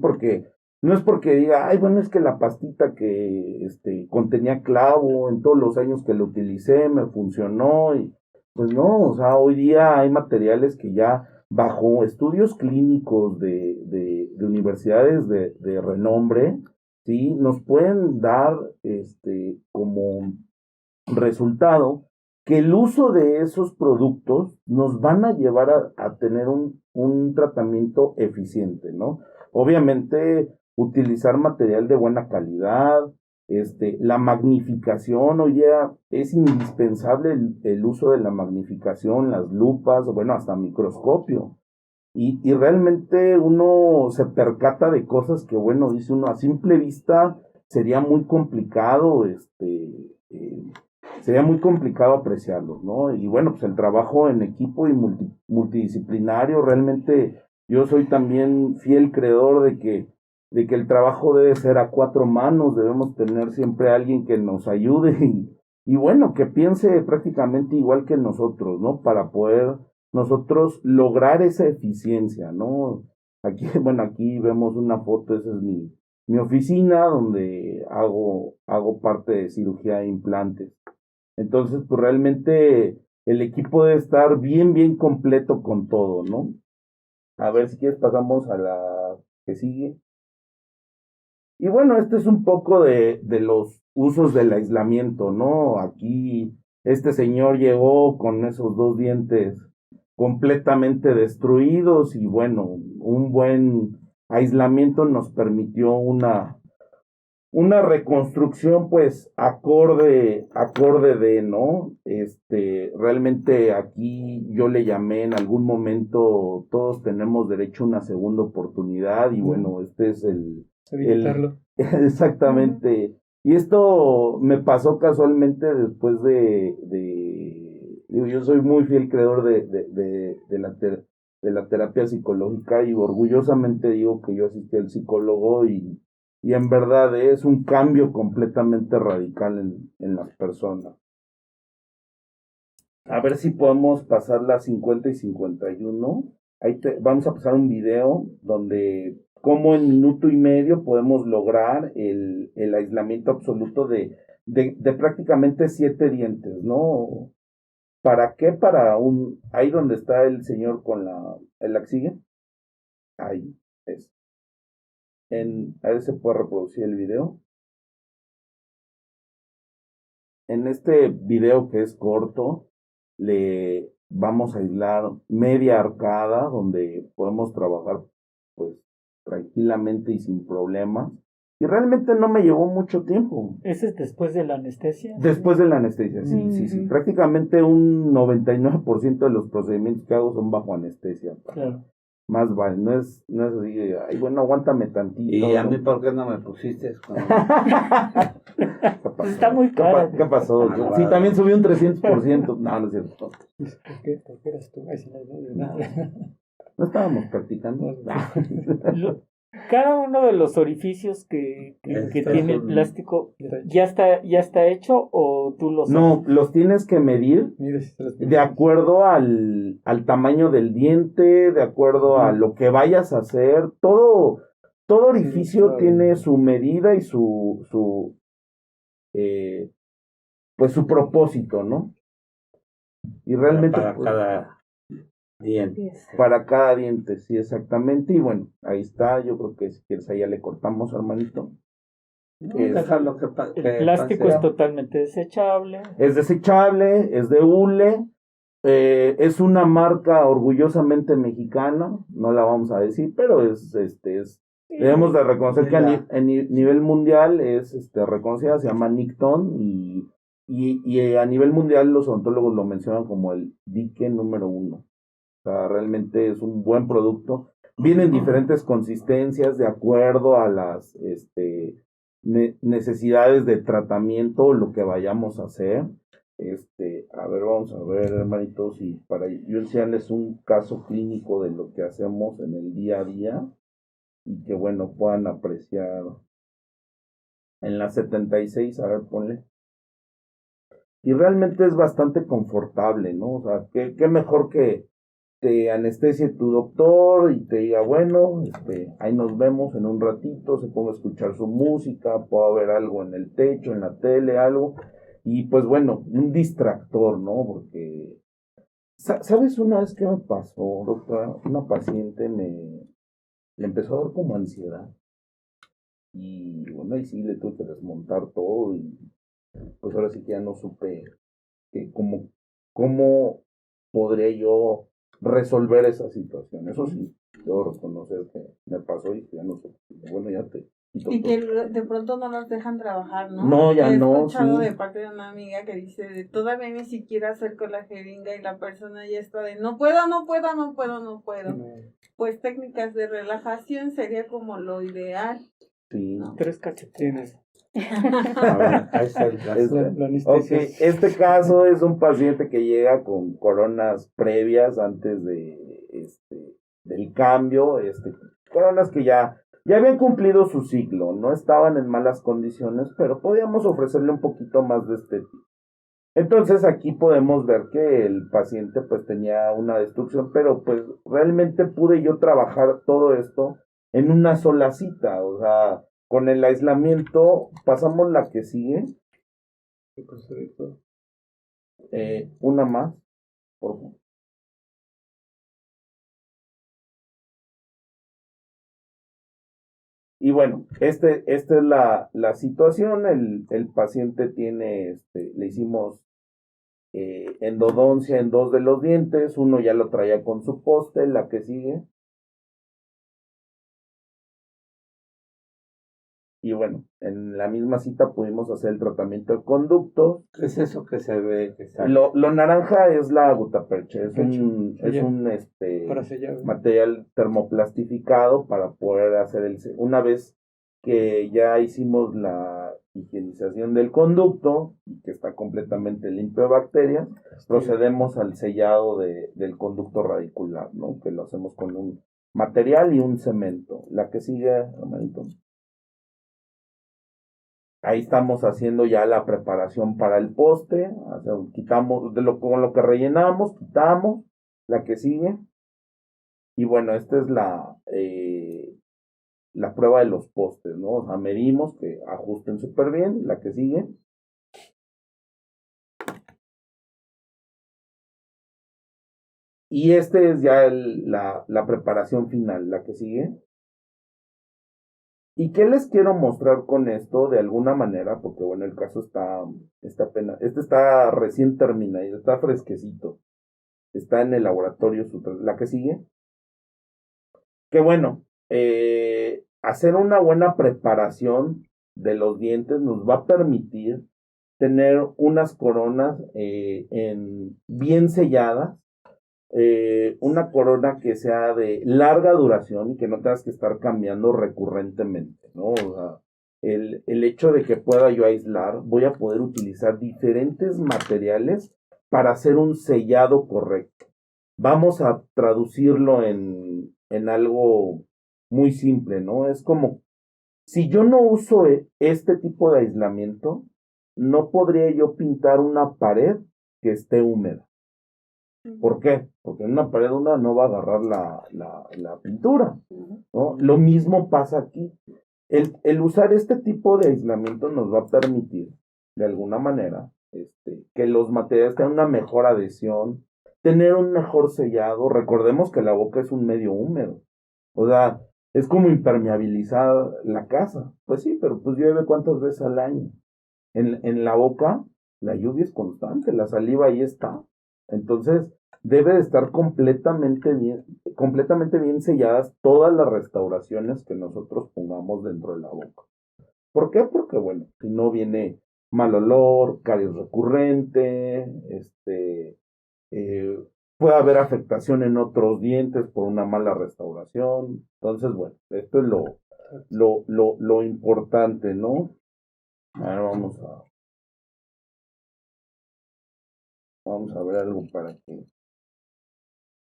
no es porque diga, ay, bueno, es que la pastita que contenía clavo en todos los años que lo utilicé me funcionó y pues no, o sea, hoy día hay materiales que ya bajo estudios clínicos de universidades de renombre, ¿sí? Nos pueden dar como resultado que el uso de esos productos nos van a llevar a tener un tratamiento eficiente, ¿no? Obviamente, utilizar material de buena calidad, la magnificación, hoy día es indispensable el uso de la magnificación, las lupas, bueno, hasta microscopio. Y realmente uno se percata de cosas que, bueno, dice uno, a simple vista sería muy complicado, sería muy complicado apreciarlos, ¿no? Y bueno, pues el trabajo en equipo y multidisciplinario, realmente yo soy también fiel creedor de que el trabajo debe ser a cuatro manos, debemos tener siempre a alguien que nos ayude y bueno, que piense prácticamente igual que nosotros, ¿no? Para poder nosotros lograr esa eficiencia, ¿no? Aquí, bueno, aquí vemos una foto, esa es mi oficina donde hago parte de cirugía de implantes. Entonces, pues realmente el equipo debe estar bien completo con todo, ¿no? A ver si quieres pasamos a la que sigue. Y bueno, este es un poco de los usos del aislamiento, ¿no? Aquí este señor llegó con esos dos dientes completamente destruidos y bueno, un buen aislamiento nos permitió una reconstrucción pues acorde de, ¿no? Realmente aquí yo le llamé en algún momento, todos tenemos derecho a una segunda oportunidad y bueno, este es Habilitarlo. exactamente. Y esto me pasó casualmente después digo, yo soy muy fiel creador de la terapia psicológica y orgullosamente digo que yo asistí al psicólogo y en verdad es un cambio completamente radical en las personas. A ver si podemos pasar las 50 y 51. Vamos a pasar un video donde cómo en minuto y medio podemos lograr el aislamiento absoluto de prácticamente 7 dientes, ¿no? ¿Para qué? Ahí donde está el señor con el axigue. Ahí es. A ver si se puede reproducir el video. En este video que es corto, le vamos a aislar media arcada donde podemos trabajar pues tranquilamente y sin problemas. Y realmente no me llevó mucho tiempo. ¿Ese es después de la anestesia? Después de la anestesia, sí. Prácticamente un 99% de los procedimientos que hago son bajo anestesia. Claro. Más vale, no es así, ay, bueno, aguántame tantito. ¿Y a mí por qué no me pusiste? Pues está muy caro. ¿Qué pasó? Sí, también subí un 300%. No es cierto. ¿Por qué eras tú? Ay, si no. No estábamos practicando. Cada uno de los orificios que tiene el plástico, ¿ya está hecho o tú los No, los tienes que medir de acuerdo al tamaño del diente, de acuerdo a lo que vayas a hacer. Todo orificio tiene su medida y pues su propósito, ¿no? Y realmente para Dientes. Para cada diente, sí, exactamente. Y bueno, ahí está. Yo creo que si quieres, ahí ya le cortamos, hermanito. Dejarlo que El plástico es totalmente desechable. Es desechable, es de hule. Es una marca orgullosamente mexicana, no la vamos a decir, pero debemos de reconocer que a nivel mundial es reconocida, se llama Nicton y a nivel mundial los odontólogos lo mencionan como el dique número 1. O sea, realmente es un buen producto. Vienen diferentes consistencias de acuerdo a las necesidades de tratamiento, lo que vayamos a hacer. A ver, vamos a ver, hermanitos, y para yo enseñarles un caso clínico de lo que hacemos en el día a día y que, bueno, puedan apreciar. En la 76, a ver, ponle. Y realmente es bastante confortable, ¿no? O sea, qué mejor que te anestesie tu doctor y te diga, bueno, ahí nos vemos en un ratito, se ponga a escuchar su música, pueda ver algo en el techo, en la tele, algo. Y pues bueno, un distractor, ¿no? Porque, ¿sabes una vez qué me pasó, doctora? Una paciente le empezó a dar como ansiedad. Y bueno, ahí sí le tuve que desmontar todo y pues ahora sí que ya no supe cómo podría yo resolver esa situación. Eso sí, debo reconocer que me pasó y que ya no supe. Bueno, ya te... Y que de pronto no los dejan trabajar, ¿no? No, ya no. He escuchado sí. de parte de una amiga que dice, todavía ni siquiera acerco la jeringa y la persona ya está de, no puedo. Pues técnicas de relajación sería como lo ideal. Sí. ¿No? 3 cachetines. A ver, ahí está el caso. La anestesia. Ok, este caso es un paciente que llega con coronas previas antes del cambio, coronas que ya habían cumplido su ciclo, no estaban en malas condiciones, pero podíamos ofrecerle un poquito más de estética. Entonces aquí podemos ver que el paciente pues tenía una destrucción, pero pues realmente pude yo trabajar todo esto en una sola cita, o sea, con el aislamiento pasamos la que sigue. Una más, por favor. Y bueno, esta es la situación. El paciente tiene, le hicimos endodoncia en 2 de los dientes, uno ya lo traía con su poste, la que sigue. Y bueno, en la misma cita pudimos hacer el tratamiento de conductos. ¿Qué es eso que se ve? Que sale? Lo naranja es la gutapercha, es un Para sellar. material termoplastificado para poder hacer una vez que ya hicimos la higienización del conducto y que está completamente limpio de bacterias, procedemos al sellado del conducto radicular, ¿no? Que lo hacemos con un material y un cemento. La que sigue, hermanito. Ahí estamos haciendo ya la preparación para el poste, o sea, quitamos con lo que rellenamos, quitamos la que sigue. Y bueno, esta es la prueba de los postes, ¿no? O sea, medimos que ajusten súper bien, la que sigue. Y este es ya la preparación final, la que sigue. ¿Y qué les quiero mostrar con esto de alguna manera? Porque bueno, el caso está está recién terminado, está fresquecito. Está en el laboratorio, la que sigue. Que bueno, hacer una buena preparación de los dientes nos va a permitir tener unas coronas bien selladas. Una corona que sea de larga duración y que no tengas que estar cambiando recurrentemente, ¿no? O sea, el hecho de que pueda yo aislar, voy a poder utilizar diferentes materiales para hacer un sellado correcto. Vamos a traducirlo en algo muy simple, ¿no? Es como, si yo no uso este tipo de aislamiento, no podría yo pintar una pared que esté húmeda. ¿Por qué? Porque en una pared húmeda no va a agarrar la pintura, ¿no? Lo mismo pasa aquí. El usar este tipo de aislamiento nos va a permitir, de alguna manera, que los materiales tengan una mejor adhesión, tener un mejor sellado. Recordemos que la boca es un medio húmedo, o sea, es como impermeabilizar la casa. Pues sí, pero pues llueve cuántas veces al año. En la boca, la lluvia es constante, la saliva ahí está. Entonces, debe de estar completamente bien selladas todas las restauraciones que nosotros pongamos dentro de la boca. ¿Por qué? Porque, bueno, si no viene mal olor, caries recurrente, puede haber afectación en otros dientes por una mala restauración. Entonces, bueno, esto es lo importante, ¿no? Ahora vamos a ver algo para que...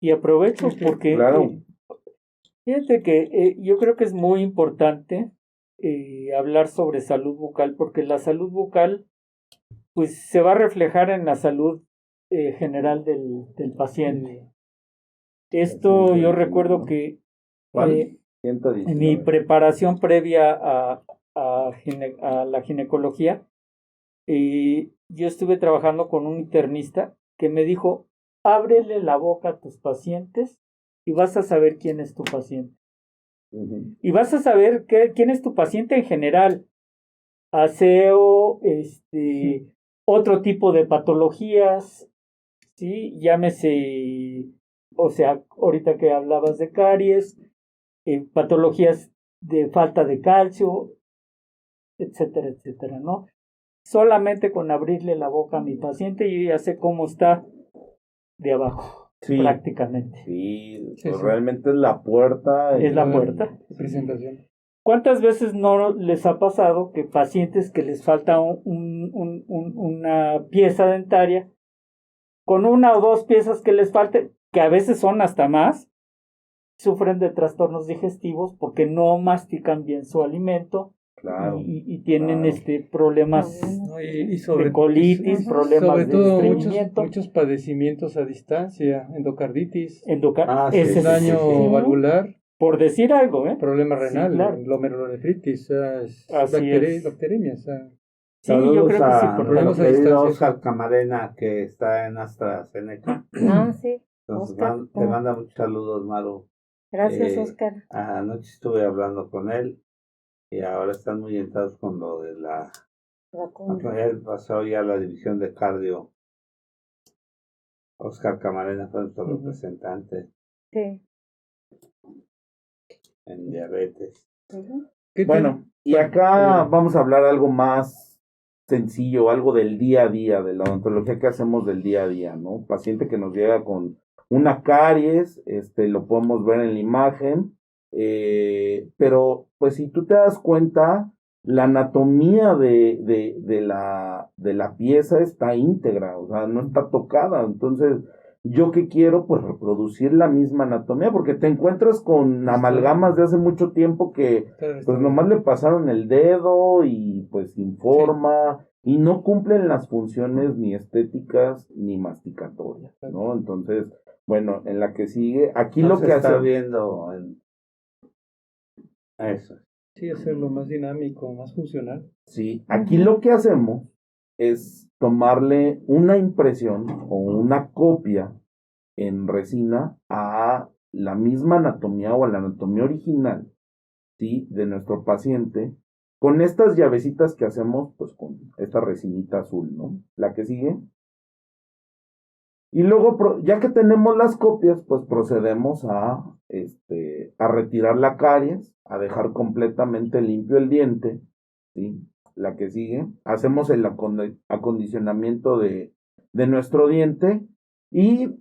Y aprovecho porque Claro. fíjate que yo creo que es muy importante hablar sobre salud bucal, porque la salud bucal pues se va a reflejar en la salud general del paciente. Esto yo recuerdo que en mi preparación previa a la ginecología, yo estuve trabajando con un internista que me dijo, ábrele la boca a tus pacientes y vas a saber quién es tu paciente. Uh-huh. Y vas a saber quién es tu paciente en general. Aseo, otro tipo de patologías, ¿sí? Llámese, o sea, ahorita que hablabas de caries, patologías de falta de calcio, etcétera, etcétera, ¿no? Solamente con abrirle la boca a mi paciente yo ya sé cómo está de abajo, sí, prácticamente. Sí, Sí, pues sí. realmente es la puerta. Es la puerta. Presentación. ¿Cuántas veces no les ha pasado que pacientes que les falta una pieza dentaria, con una o dos piezas que les falte, que a veces son hasta más, sufren de trastornos digestivos porque no mastican bien su alimento? Claro, y tienen claro. problemas No, y sobre, de colitis, problemas sobre de todo estreñimiento, muchos padecimientos a distancia, endocarditis, ese es daño valvular, por decir algo, problema Sí, renal, claro. glomerulonefritis, Así es. bacteremia. Sí, Saludos yo creo que sí, a por problemas nuestro a querido distancia. Oscar Camarena, que está en AstraZeneca. Sí. Entonces, Oscar, te manda muchos saludos, Maru. Gracias, Oscar. Anoche estuve hablando con él y ahora están muy entrados con lo de la... Él pasó ya a la división de cardio. Oscar Camarena fue nuestro representante Sí. en diabetes. Bueno, y acá vamos a hablar algo más sencillo, algo del día a día, de la odontología que hacemos del día a día, ¿no? Paciente que nos llega con una caries, lo podemos ver en la imagen, pero pues si tú te das cuenta, la anatomía de la pieza está íntegra, o sea, no está tocada. Entonces, ¿yo qué quiero? Pues reproducir la misma anatomía, porque te encuentras con amalgamas de hace mucho tiempo que pues nomás le pasaron el dedo y pues sin forma y no cumplen las funciones ni estéticas ni masticatorias, ¿no? Entonces, bueno, en la que sigue, aquí No lo se que está hace... viendo en eso. Sí, hacerlo más dinámico, más funcional. Sí, aquí lo que hacemos es tomarle una impresión o una copia en resina a la misma anatomía o a la anatomía original, ¿sí? De nuestro paciente, con estas llavecitas que hacemos, pues con esta resinita azul, ¿no? La que sigue. Y luego, ya que tenemos las copias, pues procedemos a retirar la caries, a dejar completamente limpio el diente, ¿sí? La que sigue. Hacemos el acondicionamiento de nuestro diente y...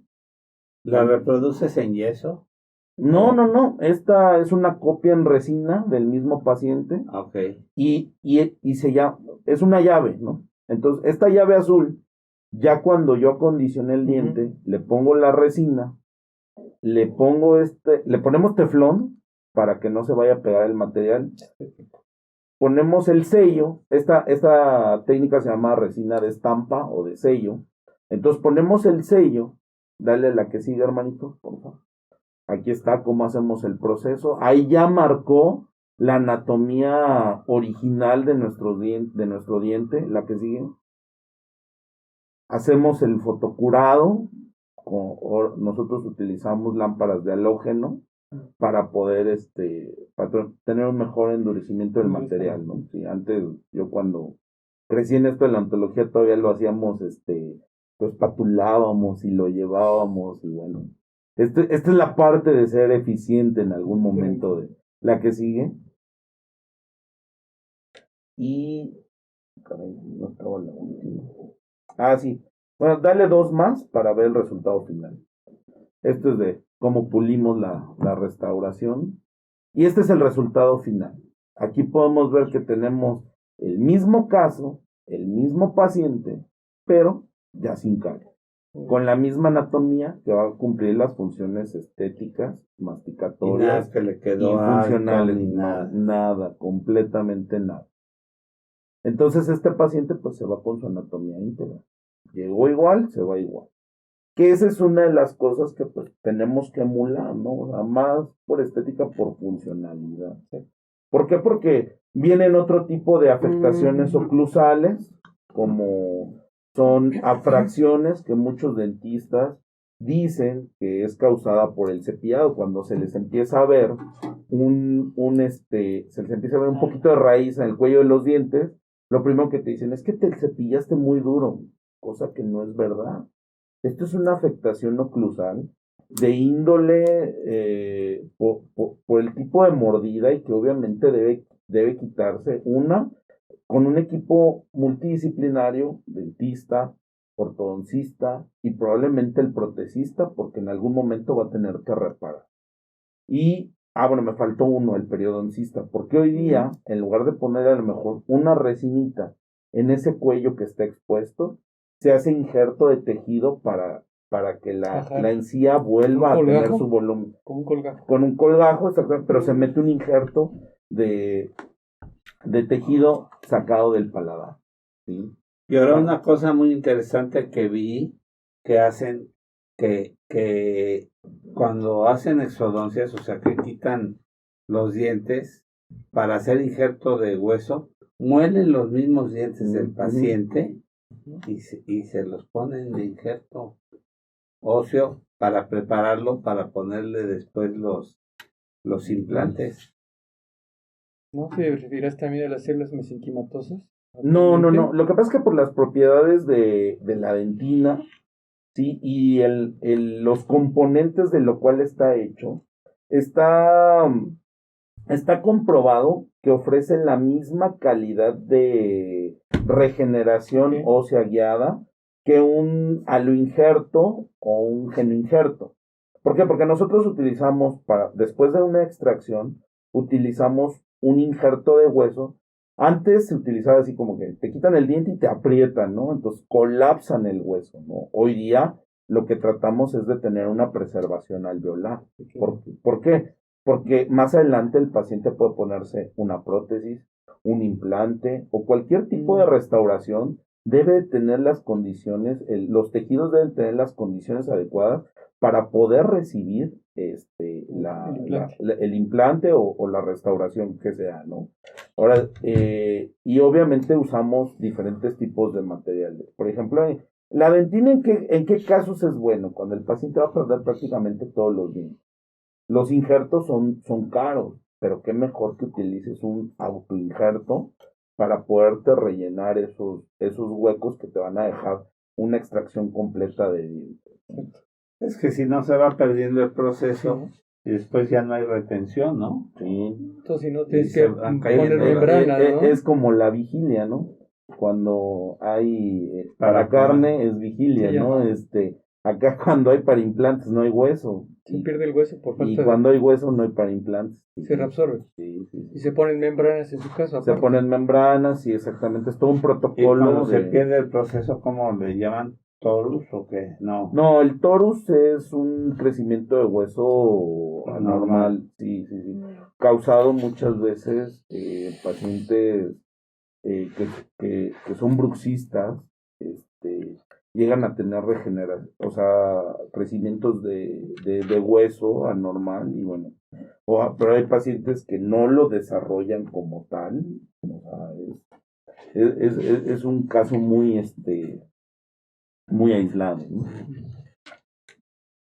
¿La reproduces en yeso? No. Esta es una copia en resina del mismo paciente. Ok. Y es una llave, ¿no? Entonces, esta llave azul, ya cuando yo acondicioné el diente, le pongo la resina, le ponemos teflón para que no se vaya a pegar el material. Ponemos el sello, esta técnica se llama resina de estampa o de sello. Entonces ponemos el sello, dale la que sigue, hermanito, por favor. Aquí está cómo hacemos el proceso. Ahí ya marcó la anatomía original de nuestro diente, la que sigue. Hacemos el fotocurado nosotros utilizamos lámparas de halógeno para poder tener un mejor endurecimiento del material, ¿no? Sí, antes yo cuando crecí en esto de la ontología todavía lo hacíamos, lo espatulábamos y lo llevábamos y bueno. Esta es la parte de ser eficiente en algún momento de la que sigue. Y caray, no estaba la última. Ah, sí. Bueno, dale 2 más para ver el resultado final. Esto es de cómo pulimos la restauración. Y este es el resultado final. Aquí podemos ver que tenemos el mismo caso, el mismo paciente, pero ya sin caries. Con la misma anatomía que va a cumplir las funciones estéticas, masticatorias que le y quedó funcionales. ni No, nada. nada, completamente nada. Entonces este paciente pues se va con su anatomía íntegra. Llegó igual, se va igual. Que esa es una de las cosas que pues tenemos que emular, ¿no? O sea, más por estética, por funcionalidad. ¿Sí? ¿Por qué? Porque vienen otro tipo de afectaciones oclusales, como son afracciones que muchos dentistas dicen que es causada por el cepillado, cuando se les empieza a ver se les empieza a ver un poquito de raíz en el cuello de los dientes, lo primero que te dicen es que te cepillaste muy duro, cosa que no es verdad. Esto es una afectación oclusal de índole por el tipo de mordida y que obviamente debe quitarse con un equipo multidisciplinario, dentista, ortodoncista y probablemente el protecista, porque en algún momento va a tener que reparar. Y, bueno, me faltó uno, el periodoncista, porque hoy día, en lugar de poner a lo mejor una resinita en ese cuello que está expuesto, se hace injerto de tejido para que la encía vuelva a tener su volumen. Con un colgajo. Con un colgajo, pero se mete un injerto de tejido sacado del paladar. ¿Sí? Y ahora una cosa muy interesante que vi que hacen, que cuando hacen exodoncias, o sea que quitan los dientes para hacer injerto de hueso, muelen los mismos dientes del paciente y se los ponen de injerto óseo para prepararlo para ponerle después los implantes. ¿No te refieres también a las células mesenquimatosas? No. Lo que pasa es que por las propiedades de la dentina, sí, y los componentes de lo cual está hecho, está comprobado que ofrece la misma calidad de regeneración ósea guiada que un aloinjerto o un genoinjerto. ¿Por qué? Porque nosotros utilizamos, después de una extracción, utilizamos un injerto de hueso. Antes se utilizaba así como que te quitan el diente y te aprietan, ¿no? Entonces colapsan el hueso, ¿no? Hoy día lo que tratamos es de tener una preservación alveolar. ¿Por qué? Porque más adelante el paciente puede ponerse una prótesis, un implante o cualquier tipo de restauración. Debe tener las condiciones, los tejidos deben tener las condiciones adecuadas para poder recibir el implante o la restauración que sea, ¿no? Ahora, y obviamente usamos diferentes tipos de materiales. Por ejemplo, la dentina, ¿en qué casos es bueno? Cuando el paciente va a perder prácticamente todos los dientes. Los injertos son caros, pero qué mejor que utilices un autoinjerto para poderte rellenar esos huecos que te van a dejar una extracción completa de dientes. Es que si no se va perdiendo el proceso y después ya no hay retención, ¿no? Sí. Entonces, si no tienes que poner membrana, ¿no? Es como la vigilia, ¿no? Cuando hay para carne es vigilia, sí, ¿no? Acá cuando hay para implantes no hay hueso. Se pierde el hueso por falta y cuando hay hueso no hay para implantes. Se reabsorbe. Sí. Y se ponen membranas en su caso. Se ponen membranas, sí, exactamente. Es todo un protocolo. ¿Y cuando se pierde el proceso, cómo le llaman? ¿Torus o qué? No, el torus es un crecimiento de hueso anormal, sí. Causado muchas veces pacientes que son bruxistas, llegan a tener regeneración, o sea, crecimientos de hueso anormal y bueno, pero hay pacientes que no lo desarrollan como tal, o sea, es un caso muy aislado, ¿no?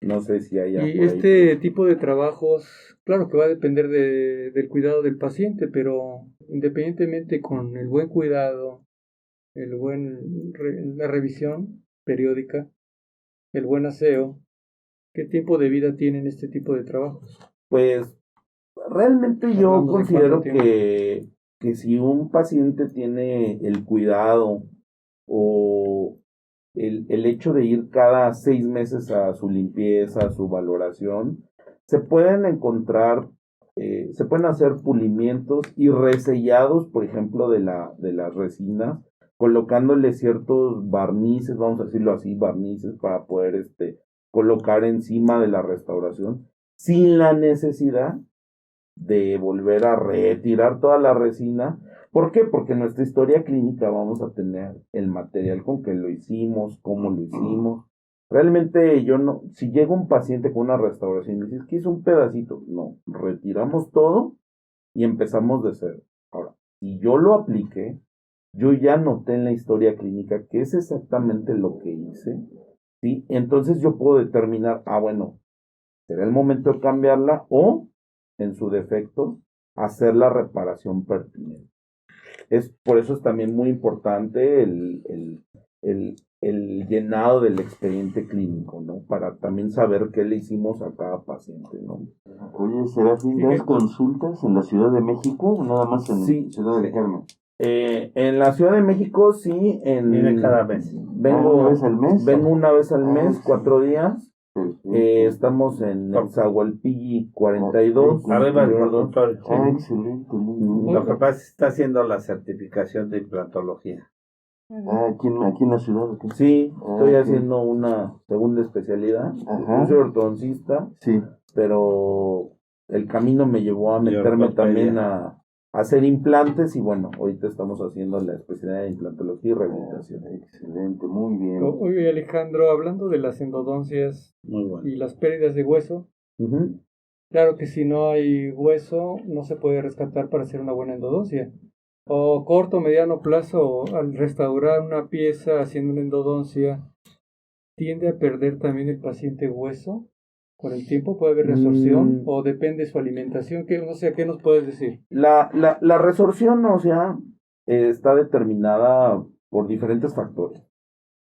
No sé si haya... Y por ahí. este tipo de trabajos, claro que va a depender del cuidado del paciente, pero independientemente con el buen cuidado, la revisión periódica, el buen aseo, ¿qué tiempo de vida tienen este tipo de trabajos? Pues realmente yo Hablamos de considero cuánto tiempo. que si un paciente tiene el cuidado o el hecho de ir cada 6 meses a su limpieza, a su valoración, se pueden encontrar, se pueden hacer pulimientos y resellados, por ejemplo, de las resinas, colocándole ciertos barnices, vamos a decirlo así, barnices para poder colocar encima de la restauración, sin la necesidad de volver a retirar toda la resina. ¿Por qué? Porque en nuestra historia clínica vamos a tener el material con que lo hicimos, cómo lo hicimos. Realmente yo no, si llega un paciente con una restauración y dices que hizo un pedacito, no, retiramos todo y empezamos de cero. Ahora, si yo lo apliqué, yo ya noté en la historia clínica que es exactamente lo que hice, ¿sí? Entonces yo puedo determinar, bueno, será el momento de cambiarla o, en su defecto, hacer la reparación pertinente. Por eso es también muy importante el llenado del expediente clínico, ¿no? Para también saber qué le hicimos a cada paciente, ¿no? Oye, Serafín, ¿das consultas en la Ciudad de México o nada más en Ciudad del Carmen? En la Ciudad de México sí, Viene cada mes. ¿Una vez al mes? Vengo una vez al mes, 4 días. Perfecto. Estamos en Zahualpilli 42. Arriba del consultorio. Excelente, muy bien. Lo que pasa es que está haciendo la certificación de implantología. Aquí en la ciudad. ¿O qué? Sí, estoy ok. haciendo una segunda especialidad. Ajá. Yo soy ortodoncista, Sí. pero el camino me llevó a meterme también a hacer implantes y bueno, ahorita estamos haciendo la especialidad de implantología y rehabilitación. Excelente, muy bien. Oye, Alejandro, hablando de las endodoncias Muy bueno. y las pérdidas de hueso, Ujú. claro que si no hay hueso, no se puede rescatar para hacer una buena endodoncia. O corto o mediano plazo, al restaurar una pieza haciendo una endodoncia, ¿tiende a perder también el paciente hueso? ¿Con el tiempo puede haber resorción o depende de su alimentación? ¿Qué nos puedes decir? La resorción ósea está determinada por diferentes factores.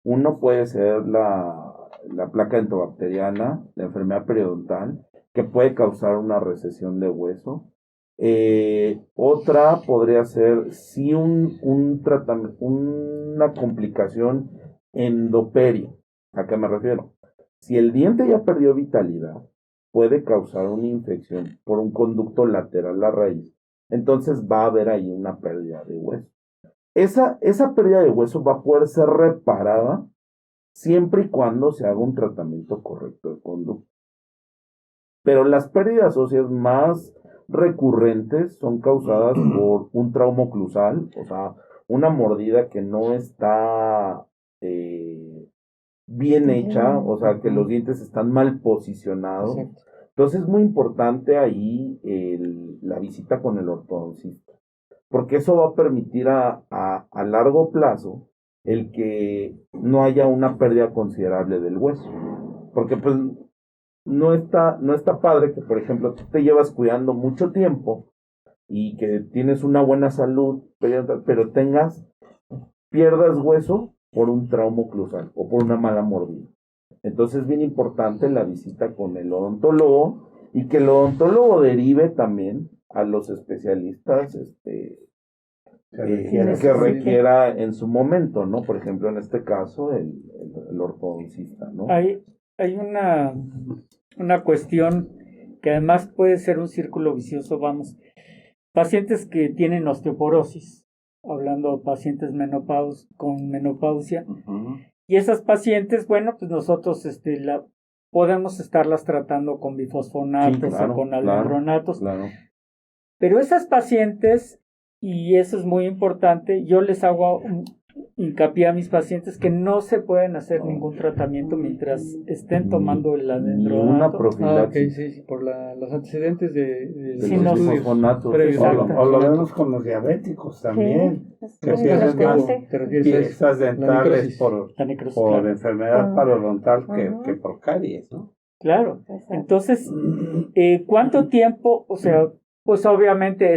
Uno puede ser la placa entobacteriana, la enfermedad periodontal, que puede causar una recesión de hueso. Otra podría ser si un tratamiento, una complicación endoperio. ¿A qué me refiero? Si el diente ya perdió vitalidad, puede causar una infección por un conducto lateral a la raíz. Entonces va a haber ahí una pérdida de hueso. Esa pérdida de hueso va a poder ser reparada siempre y cuando se haga un tratamiento correcto de conducto. Pero las pérdidas óseas más recurrentes son causadas por un trauma oclusal, o sea, una mordida que no está bien hecha, o sea, que los dientes están mal posicionados. Exacto. Entonces es muy importante ahí la visita con el ortodoncista, porque eso va a permitir a largo plazo el que no haya una pérdida considerable del hueso. Porque pues no está padre que, por ejemplo, tú te llevas cuidando mucho tiempo y que tienes una buena salud, pero pierdas hueso por un trauma oclusal o por una mala mordida. Entonces es bien importante la visita con el odontólogo y que el odontólogo derive también a los especialistas que requiera en su momento, ¿no? Por ejemplo, en este caso, el ortodoncista, ¿no? Hay una cuestión que además puede ser un círculo vicioso, vamos. Pacientes que tienen osteoporosis, hablando de pacientes con menopausia, y esas pacientes, bueno, pues nosotros podemos estarlas tratando con bifosfonatos o con alendronatos, pero esas pacientes, y eso es muy importante, yo les hago hincapié a mis pacientes que no se pueden hacer ningún tratamiento mientras estén tomando el alendronato. Una profilaxis. Sí, por los antecedentes de los bifosfonatos. O lo vemos con los diabéticos también. Que pierden piezas dentales por enfermedad parodontal que por caries, ¿no? Claro. Exacto. Entonces, ¿cuánto tiempo? O sea, pues obviamente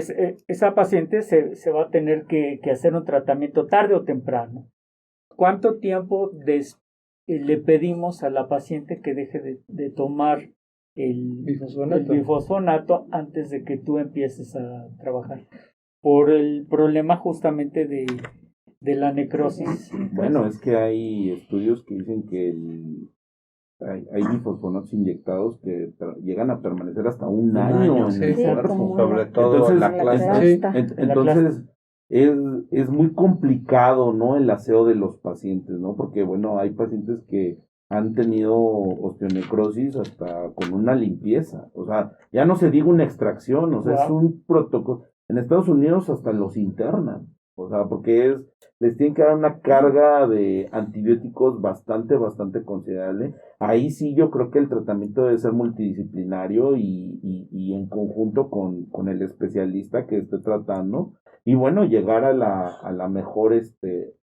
esa paciente se va a tener que hacer un tratamiento tarde o temprano. ¿Cuánto tiempo le pedimos a la paciente que deje de tomar el bifosfonato antes de que tú empieces a trabajar? Por el problema justamente de la necrosis. Bueno, es que hay estudios que dicen que hay bifosfonatos inyectados que llegan a permanecer hasta un año en el Sí, cuerpo. como Sobre todo Entonces, la clase. entonces es muy complicado, ¿no? El aseo de los pacientes, ¿no? Porque, bueno, hay pacientes que han tenido osteonecrosis hasta con una limpieza. O sea, ya no se diga una extracción, o sea, es Wow. un protocolo. En Estados Unidos hasta los internan. O sea, porque les tienen que dar una carga de antibióticos bastante considerable. Ahí sí yo creo que el tratamiento debe ser multidisciplinario y en conjunto con el especialista que esté tratando. Y bueno, llegar a la mejor,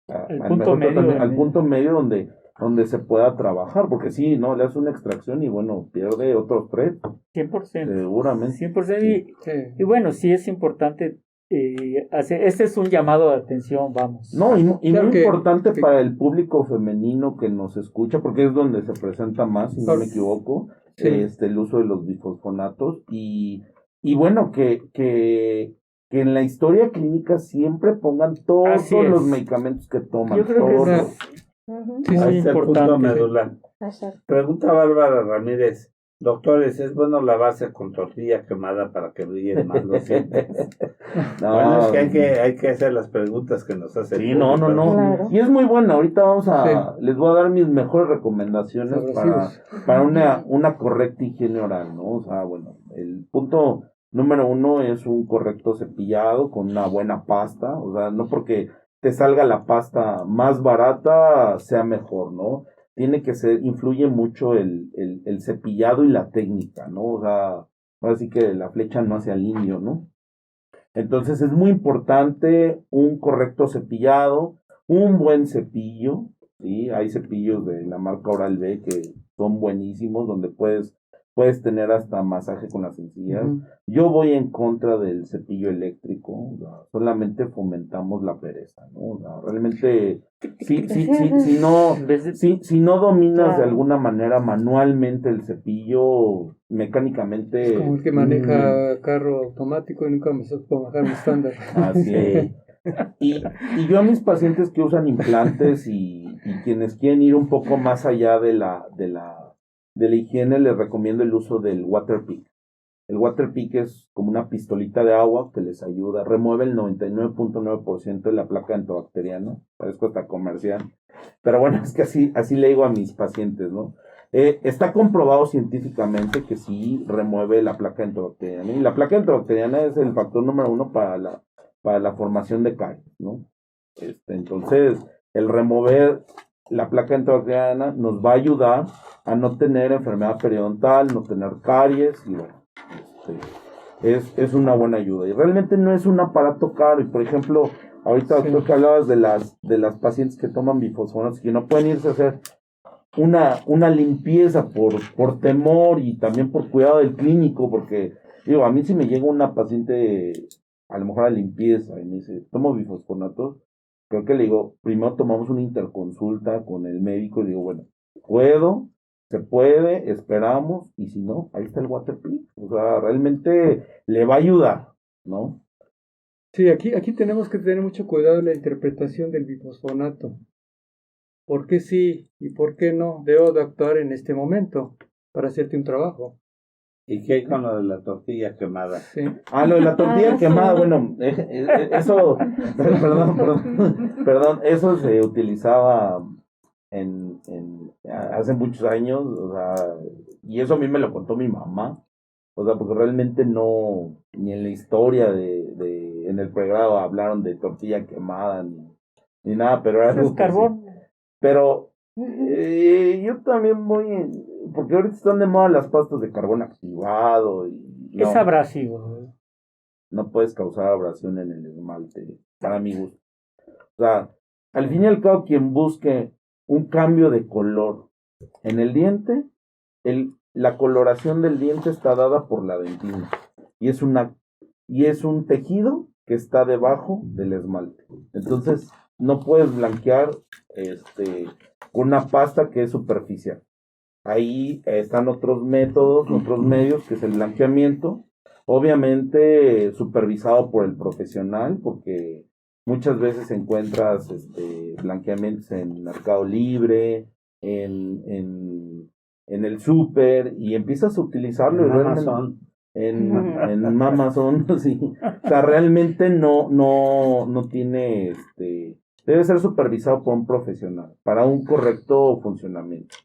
al punto medio donde se pueda trabajar, porque sí, ¿no? Le hace una extracción y bueno, pierde otros 3. 100%. Seguramente. 100%. Sí. Y bueno, sí es importante este es un llamado de atención, vamos. No, y Claro muy que- importante para el público femenino que nos escucha, porque es donde se presenta más, si no me equivoco, Sí. el uso de los bifosfonatos. Y bueno, que en la historia clínica siempre pongan todos Así es. los medicamentos que toman. Yo creo que todos. es Ujú. Sí, Ahí muy está el punto importante. medular. Exacto. Pregunta Bárbara Ramírez. Doctores, ¿es bueno lavarse con tortilla quemada para que brillen más los dientes? No, Bueno, es que hay que hacer las preguntas que nos hacen. sí, no. Claro. Y es muy buena. Ahorita les voy a dar mis mejores recomendaciones para una correcta higiene oral, ¿no? O sea, bueno, el punto número 1 es un correcto cepillado con una buena pasta. O sea, no porque te salga la pasta más barata sea mejor, ¿no? Tiene que influye mucho el cepillado y la técnica, ¿no? O sea, así que la flecha no hace al indio, ¿no? Entonces es muy importante un correcto cepillado, un buen cepillo, ¿sí? Hay cepillos de la marca Oral-B que son buenísimos, donde puedes tener hasta masaje con las encías. Ujú. Yo voy en contra del cepillo eléctrico, o sea, solamente fomentamos la pereza, ¿no? O sea, realmente, si no dominas de alguna manera manualmente el cepillo, mecánicamente... Es como el que maneja carro automático y nunca me supo manejar un estándar. Así es. Y yo a mis pacientes que usan implantes y quienes quieren ir un poco más allá de la higiene, les recomiendo el uso del Waterpik. El Waterpik es como una pistolita de agua que les ayuda, remueve el 99.9% de la placa antibacteriana, parezco hasta comercial, pero bueno, es que así le digo a mis pacientes, ¿no? Está comprobado científicamente que sí remueve la placa antibacteriana, y la placa antibacteriana es el factor número 1 para la formación de caries, ¿no? Entonces, el remover la placa antibacteriana nos va a ayudar a no tener enfermedad periodontal, no tener caries, y bueno, es una buena ayuda. Y realmente no es un aparato caro. Y por ejemplo, ahorita creo que hablabas de las pacientes que toman bifosfonatos, que no pueden irse a hacer una limpieza por temor y también por cuidado del clínico, porque digo, a mí si me llega una paciente a lo mejor a limpieza y me dice, tomo bifosfonatos, creo que le digo, primero tomamos una interconsulta con el médico y digo, bueno, se puede, esperamos, y si no, ahí está el Waterpik, o sea, realmente le va a ayudar, ¿no? Sí, aquí tenemos que tener mucho cuidado en la interpretación del bifosfonato. ¿Por qué sí y por qué no debo de actuar en este momento para hacerte un trabajo? ¿Y qué hay con lo de la tortilla quemada? Sí. Lo de la tortilla quemada, sí. bueno, eso, perdón, eso se utilizaba hace muchos años, o sea, y eso a mí me lo contó mi mamá, o sea, porque realmente no, ni en la historia en el pregrado hablaron de tortilla quemada, ni nada, pero era Es algo que sí. carbón. Pero yo también porque ahorita están de moda las pastas de carbón activado y Es abrasivo. no puedes causar abrasión en el esmalte, para mi gusto. O sea, al fin y al cabo, quien busque un cambio de color en el diente, la coloración del diente está dada por la dentina y es un tejido que está debajo del esmalte. Entonces, no puedes blanquear con una pasta que es superficial. Ahí están otros métodos, otros medios, que es el blanqueamiento, obviamente supervisado por el profesional, porque muchas veces encuentras blanqueamientos en Mercado Libre, en el súper, y empiezas a utilizarlo. En Amazon. En Amazon, sí. O sea, realmente no tiene, debe ser supervisado por un profesional para un correcto funcionamiento.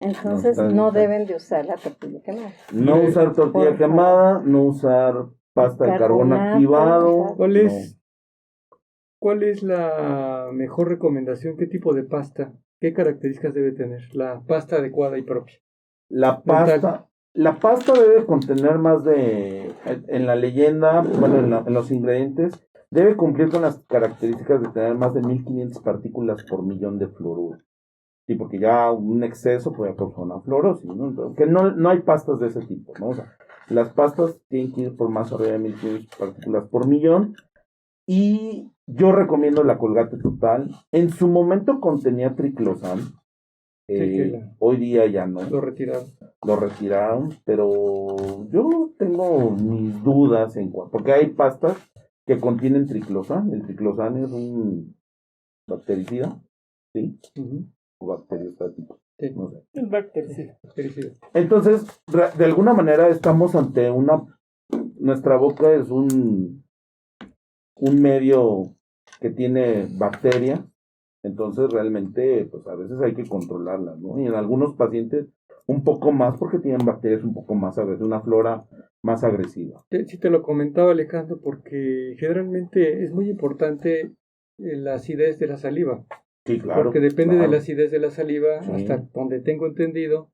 Entonces no deben de usar la tortilla quemada. No usar tortilla quemada, no usar pasta de carbón activado. ¿Cuál es la mejor recomendación? ¿Qué tipo de pasta? ¿Qué características debe tener la pasta adecuada y propia? La pasta debe contener en la leyenda, bueno, en los ingredientes, debe cumplir con las características de tener más de 1500 partículas por millón de fluoruro. Sí, porque ya un exceso puede causar una fluorosis, ¿no? Entonces, que no hay pastas de ese tipo, ¿no? O sea, las pastas tienen que ir por más arriba de 1500 partículas por millón. Y yo recomiendo la Colgate Total. En su momento contenía triclosan. Hoy día ya no. Lo retiraron, pero yo tengo mis dudas porque hay pastas que contienen triclosan. El triclosan es un bactericida, ¿sí? Uh-huh. O bacteriostático, sí. No sé. El bactericida. Entonces, de alguna manera estamos ante nuestra boca es un medio que tiene bacterias. Entonces realmente, pues a veces hay que controlarlas, ¿no? Y en algunos pacientes un poco más porque tienen bacterias un poco más agresivas, una flora más agresiva. Sí, te lo comentaba, Alejandro, porque generalmente es muy importante la acidez de la saliva. Sí, claro. Porque depende de la acidez de la saliva, sí. Hasta donde tengo entendido,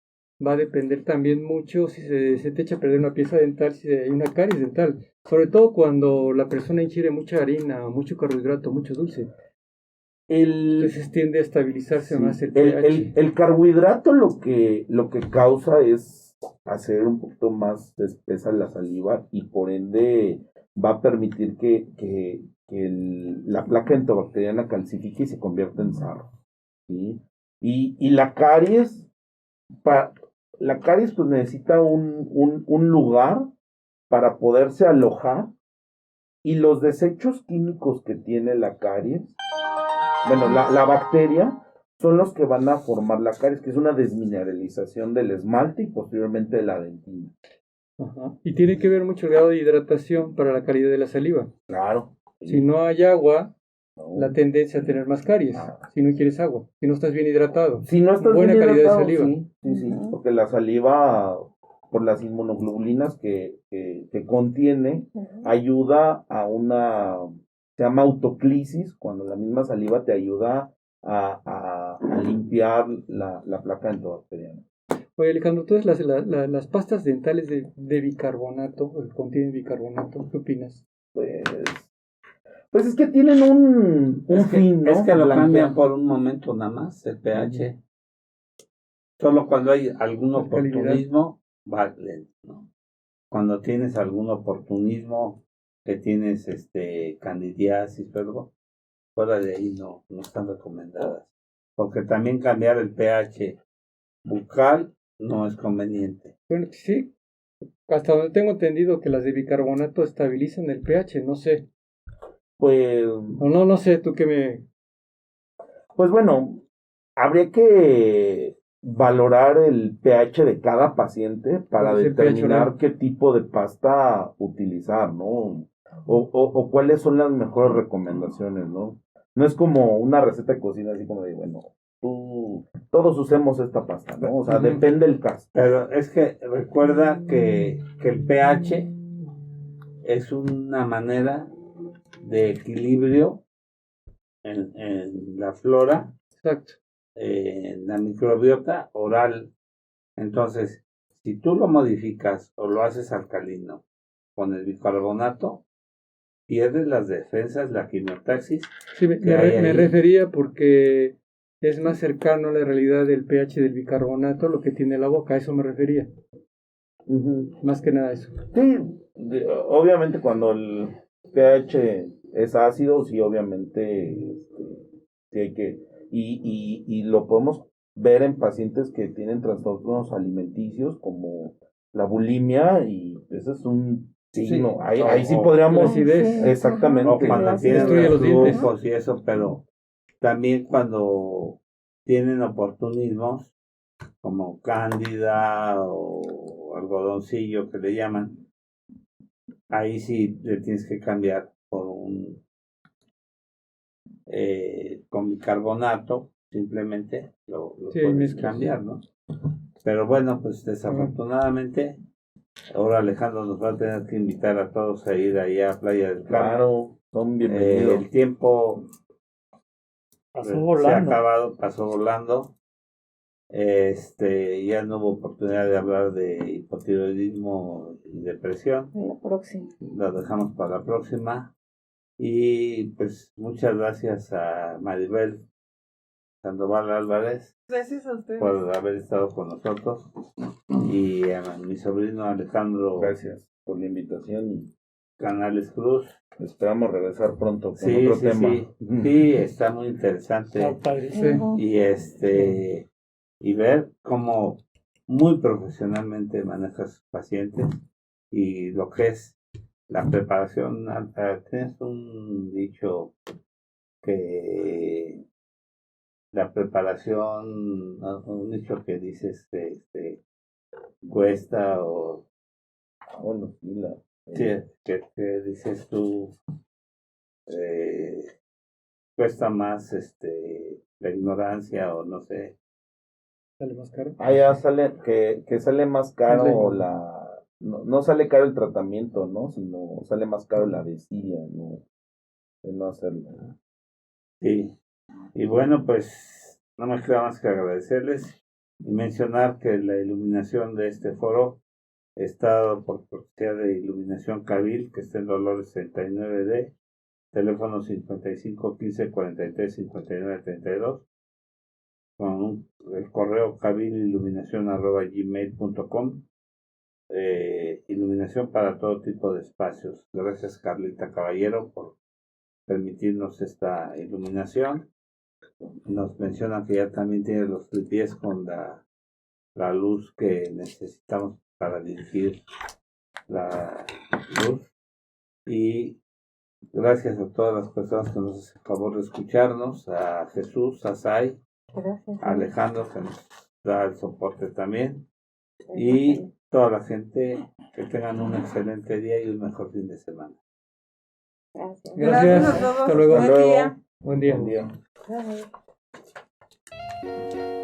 va a depender también mucho si se te echa a perder una pieza dental, si hay una caries dental. Sobre todo cuando la persona ingiere mucha harina, mucho carbohidrato, mucho dulce. Entonces tiende a estabilizarse más el pH. El carbohidrato lo que causa es hacer un poquito más espesa la saliva y por ende va a permitir que la placa entobacteriana calcifique y se convierta en sarro, ¿sí? Y la caries, pues necesita un lugar para poderse alojar, y los desechos químicos que tiene la caries, bueno, la bacteria, son los que van a formar la caries, que es una desmineralización del esmalte y posteriormente de la dentina. Ajá. Y tiene que ver mucho el grado de hidratación para la calidad de la saliva. Claro. Sí. Si no hay agua, la tendencia a tener más caries. Si no quieres agua, si no estás bien hidratado. Si no estás buena bien calidad hidratado, de saliva. Sí, porque la saliva, por las inmunoglobulinas que contiene, ayuda a se llama autoclisis, cuando la misma saliva te ayuda a limpiar la placa entobacteriana. Oye, Alejandro, todas las pastas dentales de bicarbonato, que contienen bicarbonato, ¿qué opinas? Pues es que tienen un fin, ¿no? Es que lo cambian por un momento nada más, el pH. Solo cuando hay algún oportunismo, vale, ¿no? Cuando tienes algún oportunismo, que tienes candidiasis, pero fuera de ahí no están recomendadas. Porque también cambiar el pH bucal no es conveniente. Bueno, sí, hasta donde tengo entendido que las de bicarbonato estabilizan el pH, no sé. Pues... No sé, tú qué me... Pues bueno, habría que valorar el pH de cada paciente para determinar qué tipo de pasta utilizar, ¿no? O cuáles son las mejores recomendaciones, ¿no? No es como una receta de cocina así como de, bueno, todos usemos esta pasta, ¿no? O sea, depende del caso. Pero es que recuerda que el pH es una manera de equilibrio en la flora. Exacto. En la microbiota oral. Entonces, si tú lo modificas o lo haces alcalino con el bicarbonato, pierdes las defensas, la quimiotaxis. Sí, me refería porque es más cercano a la realidad del pH del bicarbonato, lo que tiene la boca, a eso me refería. Más que nada eso. Sí, obviamente cuando el pH es ácido, sí, obviamente sí hay que, y lo podemos ver en pacientes que tienen trastornos alimenticios como la bulimia, y ese es un signo. Sí. Ahí sí podríamos, acidez. exactamente. O cuando tienen Destruye los dientes. reflujos y eso, pero también cuando tienen oportunismos, como cándida o algodoncillo que le llaman, ahí sí le tienes que cambiar por un con bicarbonato, simplemente lo Sí, puedes mezclas. cambiar, ¿no? Pero bueno, pues desafortunadamente, ahora Alejandro nos va a tener que invitar a todos a ir allá a Playa del Carmen. Claro, son bienvenidos. El tiempo Pasó se ha volando. acabado, pasó volando. Ya no hubo oportunidad de hablar de hipotiroidismo y depresión. En la próxima. Lo dejamos para la próxima. Y pues muchas gracias a Maribel Sandoval Álvarez Gracias a ustedes. por haber estado con nosotros. Y a mi sobrino Alejandro Gracias por la invitación y Canales Cruz. esperamos regresar pronto con Sí, otro sí, tema. sí, está muy interesante. Está padre. Sí. Y ver cómo muy profesionalmente maneja a sus pacientes y lo que es la preparación alta. Tienes un dicho que la preparación, un dicho que dice cuesta o Bueno, sí, sí, que dices tú cuesta más la ignorancia o no sé. Sale más caro. ya sale, que sale más caro Sale. no sale caro el tratamiento, ¿no? Sino sale más caro la desidia, ¿no? De no hacerlo. Sí. Y bueno, pues no me queda más que agradecerles y mencionar que la iluminación de este foro está dado por cortesía de Iluminación Cabil, que está en Dolores 39D, teléfono 55 15 43 59 32, con el correo cabililuminacion@gmail.com. Iluminación para todo tipo de espacios. Gracias, Carlita Caballero, por permitirnos esta iluminación. Nos mencionan que ya también tiene los tripiés con la luz que necesitamos para dirigir la luz. Y gracias a todas las personas que nos hacen favor de escucharnos, a Jesús, a Sai, Gracias. a Alejandro que nos da el soporte también, y toda la gente que tengan un excelente día y un mejor fin de semana. Gracias. Gracias. a todos. Hasta luego. Buen día. Buen día. Buen día. Bye.